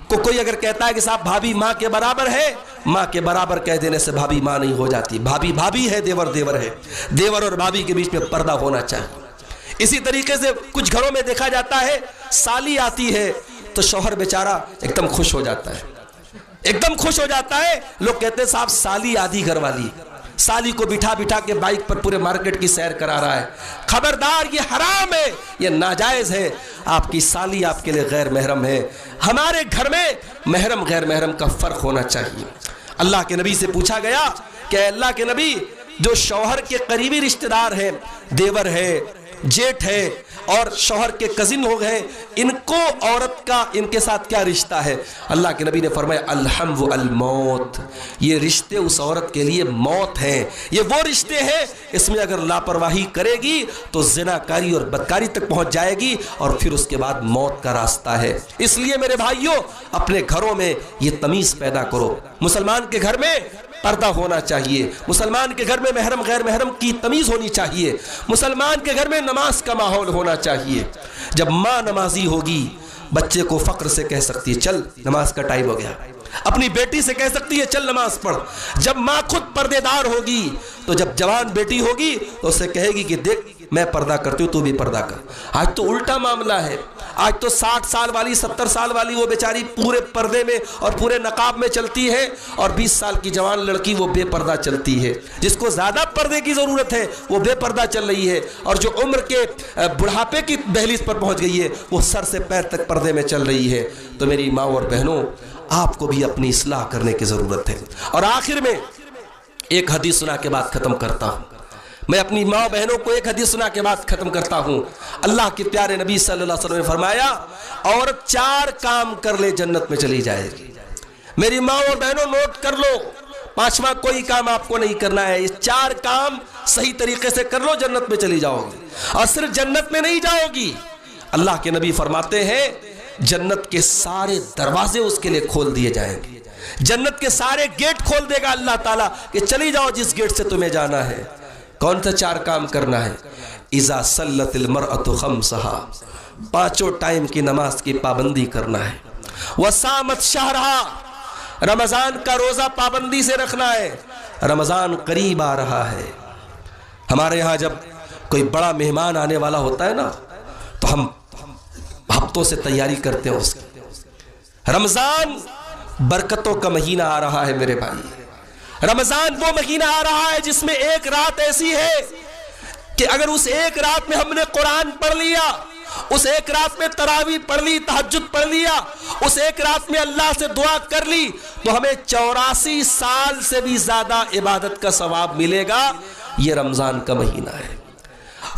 کو کوئی اگر کہتا ہے کہ صاحب بھابھی ماں کے برابر ہے, ماں کے برابر کہہ دینے سے بھابھی ماں نہیں ہو جاتی. بھابھی بھابھی ہے, دیور دیور ہے. دیور اور بھابھی کے بیچ میں پردہ ہونا چاہیے. اسی طریقے سے کچھ گھروں میں دیکھا جاتا ہے سالی آتی ہے تو شوہر بیچارہ ایک دم خوش ہو جاتا ہے, ایک دم خوش ہو جاتا ہے. لوگ کہتے ہیں صاحب سالی آدھی گھر والی, سالی کو بٹھا بٹھا کے بائک پر پورے مارکیٹ کی سیر کرا رہا ہے. خبردار, یہ حرام ہے, یہ ناجائز ہے. آپ کی سالی آپ کے لیے غیر محرم ہے. ہمارے گھر میں محرم غیر محرم کا فرق ہونا چاہیے. اللہ کے نبی سے پوچھا گیا کہ اللہ کے نبی, جو شوہر کے قریبی رشتہ دار ہیں, دیور ہے, جیٹھ ہے اور شوہر کے کزن ہو گئے, ان کو عورت کا ان کے ساتھ کیا رشتہ ہے؟ اللہ کے نبی نے فرمایا الحم و الموت, یہ رشتے اس عورت کے لیے موت ہیں. یہ وہ رشتے ہیں اس میں اگر لاپرواہی کرے گی تو زناکاری اور بدکاری تک پہنچ جائے گی, اور پھر اس کے بعد موت کا راستہ ہے. اس لیے میرے بھائیوں, اپنے گھروں میں یہ تمیز پیدا کرو. مسلمان کے گھر میں پردہ ہونا چاہیے, مسلمان کے گھر میں محرم غیر محرم کی تمیز ہونی چاہیے, مسلمان کے گھر میں نماز کا ماحول ہونا چاہیے. جب ماں نمازی ہوگی بچے کو فخر سے کہہ سکتی ہے چل نماز کا ٹائم ہو گیا, اپنی بیٹی سے کہہ سکتی ہے چل نماز پڑھ. جب ماں خود پردے دار ہوگی تو جب جوان بیٹی ہوگی تو اسے کہے گی کہ دیکھ میں پردہ کرتی ہوں تو بھی پردہ کر. آج تو الٹا معاملہ ہے. آج تو 60 سال والی 70 سال والی وہ بیچاری پورے پردے میں اور پورے نقاب میں چلتی ہے, اور 20 سال کی جوان لڑکی وہ بے پردہ چلتی ہے. جس کو زیادہ پردے کی ضرورت ہے وہ بے پردہ چل رہی ہے, اور جو عمر کے بڑھاپے کی دہلیز پر پہنچ گئی ہے وہ سر سے پیر تک پردے میں چل رہی ہے. تو میری ماں اور بہنوں, آپ کو بھی اپنی اصلاح کرنے کی ضرورت ہے. اور آخر میں ایک حدیث سنا کے بعد ختم کرتا ہوں. میں اپنی ماں بہنوں کو ایک حدیث سنا کے بعد ختم کرتا ہوں. اللہ کے پیارے نبی صلی اللہ علیہ وسلم نے فرمایا, عورت 4 کام کر لے جنت میں چلی جائے گی. میری ماں اور بہنوں نوٹ کر لو, 5واں کوئی کام آپ کو نہیں کرنا ہے. یہ 4 کام صحیح طریقے سے کر لو, جنت میں چلی جاؤ گی. اور صرف جنت میں نہیں جاؤ گی, اللہ کے نبی فرماتے ہیں جنت کے سارے دروازے اس کے لیے کھول دیے جائیں گے. جنت کے سارے گیٹ کھول دے گا اللہ تعالیٰ کہ چلی جاؤ جس گیٹ سے تمہیں جانا ہے. کون سا 4 کام کرنا ہے؟ اذا صلت المرأة خمسها, 5 ٹائم کی نماز کی پابندی کرنا ہے. وصامت شہرها, رمضان کا روزہ پابندی سے رکھنا ہے. رمضان قریب آ رہا ہے. ہمارے ہاں جب کوئی بڑا مہمان آنے والا ہوتا ہے نا تو ہم ہفتوں سے تیاری کرتے ہیں اس کی. رمضان برکتوں کا مہینہ آ رہا ہے میرے بھائی. رمضان وہ مہینہ آ رہا ہے جس میں ایک رات ایسی ہے کہ اگر اس ایک رات میں ہم نے قرآن پڑھ لیا, اس ایک رات میں تراویح پڑھ لی, تہجد پڑھ لیا, اس ایک رات میں اللہ سے دعا کر لی, تو ہمیں 84 سال سے بھی زیادہ عبادت کا ثواب ملے گا. یہ رمضان کا مہینہ ہے.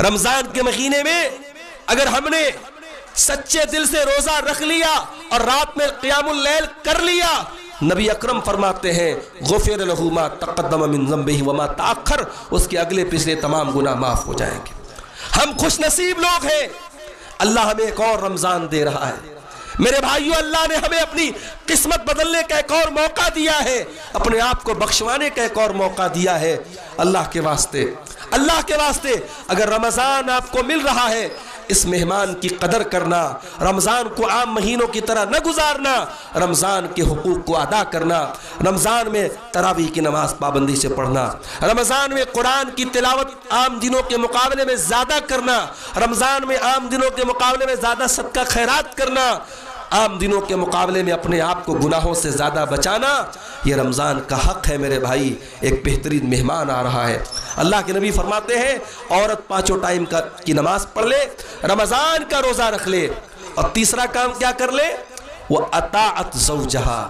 رمضان کے مہینے میں اگر ہم نے سچے دل سے روزہ رکھ لیا اور رات میں قیام اللیل کر لیا, نبی اکرم فرماتے ہیں غفر لہ ما تقدم من ذنبہ وما تاخر, اس کے اگلے پچھلے تمام گناہ معاف ہو جائیں گے. ہم خوش نصیب لوگ ہیں, اللہ ہمیں ایک اور رمضان دے رہا ہے. میرے بھائیو, اللہ نے ہمیں اپنی قسمت بدلنے کا ایک اور موقع دیا ہے, اپنے آپ کو بخشوانے کا ایک اور موقع دیا ہے. اللہ کے واسطے, اللہ کے واسطے, اگر رمضان آپ کو مل رہا ہے, اس مہمان کی قدر کرنا, رمضان کو عام مہینوں کی طرح نہ گزارنا, رمضان کے حقوق کو ادا کرنا, رمضان میں تراویح کی نماز پابندی سے پڑھنا, رمضان میں قرآن کی تلاوت عام دنوں کے مقابلے میں زیادہ کرنا, رمضان میں عام دنوں کے مقابلے میں زیادہ صدقہ خیرات کرنا, عام دنوں کے مقابلے میں اپنے آپ کو گناہوں سے زیادہ بچانا, یہ رمضان کا حق ہے میرے بھائی. ایک بہترین مہمان آ رہا ہے. اللہ کے نبی فرماتے ہیں عورت 5 ٹائم کی نماز پڑھ لے, رمضان کا روزہ رکھ لے, اور تیسرا کام کیا کر لے؟ وہ اطاعت زوجہا,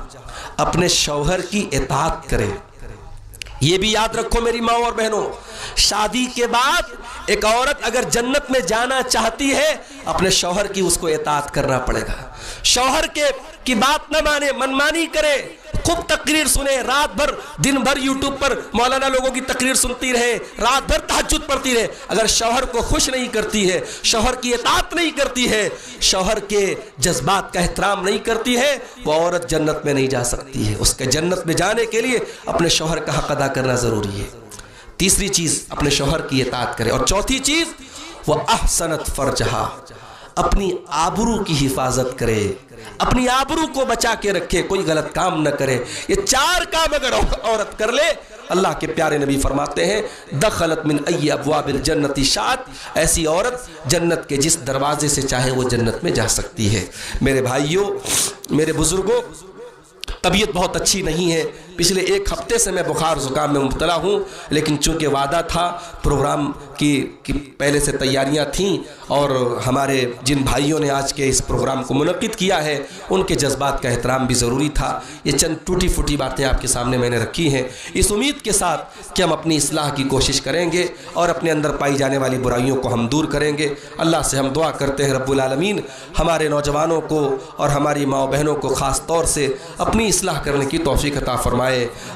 اپنے شوہر کی اطاعت کرے. یہ بھی یاد رکھو میری ماں اور بہنوں, شادی کے بعد ایک عورت اگر جنت میں جانا چاہتی ہے, اپنے شوہر کی اس کو اطاعت کرنا پڑے گا. شوہر کی بات نہ مانے, منمانی کرے, خوب تقریر سنے, رات بھر دن بھر یوٹیوب پر مولانا لوگوں کی تقریر سنتی رہے, رات بھر تہجد پڑھتی رہے. اگر شوہر کو خوش نہیں کرتی ہے, شوہر کی اطاعت نہیں کرتی ہے, شوہر کے جذبات کا احترام نہیں کرتی ہے, وہ عورت جنت میں نہیں جا سکتی ہے. اس کے جنت میں جانے کے لیے اپنے شوہر کا حق ادا کرنا ضروری ہے. تیسری چیز اپنے شوہر کی اطاعت کرے. اور چوتھی چیز وہ احسنت فرجہا, اپنی آبرو کی حفاظت کرے, اپنی آبرو کو بچا کے رکھے, کوئی غلط کام نہ کرے. یہ 4 کام اگر عورت کر لے, اللہ کے پیارے نبی فرماتے ہیں دخلت من ای ابواب الجنت شاءت, ایسی عورت جنت کے جس دروازے سے چاہے وہ جنت میں جا سکتی ہے. میرے بھائیوں, میرے بزرگوں, طبیعت بہت اچھی نہیں ہے. پچھلے 1 ہفتے سے میں بخار زکام میں مبتلا ہوں, لیکن چونکہ وعدہ تھا, پروگرام کی پہلے سے تیاریاں تھیں, اور ہمارے جن بھائیوں نے آج کے اس پروگرام کو منعقد کیا ہے ان کے جذبات کا احترام بھی ضروری تھا. یہ چند ٹوٹی پھوٹی باتیں آپ کے سامنے میں نے رکھی ہیں, اس امید کے ساتھ کہ ہم اپنی اصلاح کی کوشش کریں گے اور اپنے اندر پائی جانے والی برائیوں کو ہم دور کریں گے. اللہ سے ہم دعا کرتے ہیں رب العالمین ہمارے نوجوانوں کو اور ہماری ماں بہنوں کو خاص طور سے اپنی اصلاح کرنے کی توفیق عطا فرمائے.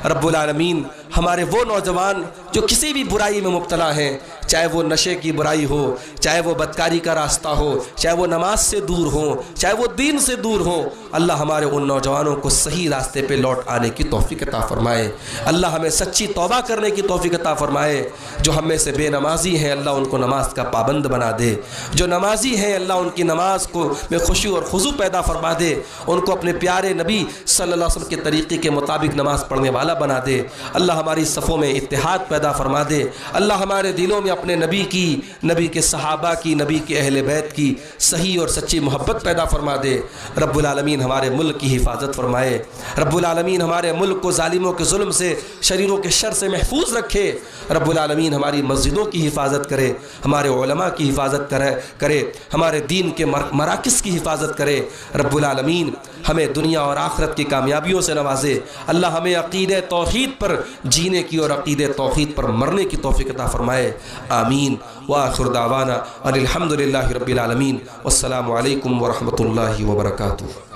رب العالمین ہمارے وہ نوجوان جو کسی بھی برائی میں مبتلا ہیں, چاہے وہ نشے کی برائی ہو, چاہے وہ بدکاری کا راستہ ہو, چاہے وہ نماز سے دور ہوں, چاہے وہ دین سے دور ہوں, اللہ ہمارے ان نوجوانوں کو صحیح راستے پہ لوٹ آنے کی توفیق عطا فرمائے. اللہ ہمیں سچی توبہ کرنے کی توفیق عطا فرمائے. جو ہم میں سے بے نمازی ہیں اللہ ان کو نماز کا پابند بنا دے, جو نمازی ہیں اللہ ان کی نماز کو میں خشوع اور خضوع پیدا فرما دے, ان کو اپنے پیارے نبی صلی اللہ علیہ وسلم کے طریقے کے مطابق نماز پڑھنے والا بنا دے. اللہ ہماری صفوں میں اتحاد پیدا فرما دے، اللہ ہمارے دلوں میں اپنے نبی کی، نبی کے صحابہ کی، نبی کے اہل بیت کی صحیح اور سچی محبت پیدا فرما دے۔ رب العالمین ہمارے ملک کی حفاظت فرمائے، رب العالمین ہمارے ملک کو ظالموں کے ظلم سے، شریروں کے شر سے محفوظ رکھے، رب العالمین ہماری مسجدوں کی حفاظت کرے، ہمارے علماء کی حفاظت کرے، ہمارے دین کے مراکز کی حفاظت کرے۔ رب العالمین ہمیں دنیا اور آخرت کی کامیابیوں سے نوازے، اللہ ہمیں عقیدہ توحید پر جینے کی اور عقیدہ توحید پر مرنے کی توفیق عطا فرمائے، آمین۔ وآخر دعوانا ان الحمد للہ رب العالمین، والسلام علیکم ورحمۃ اللہ وبرکاتہ۔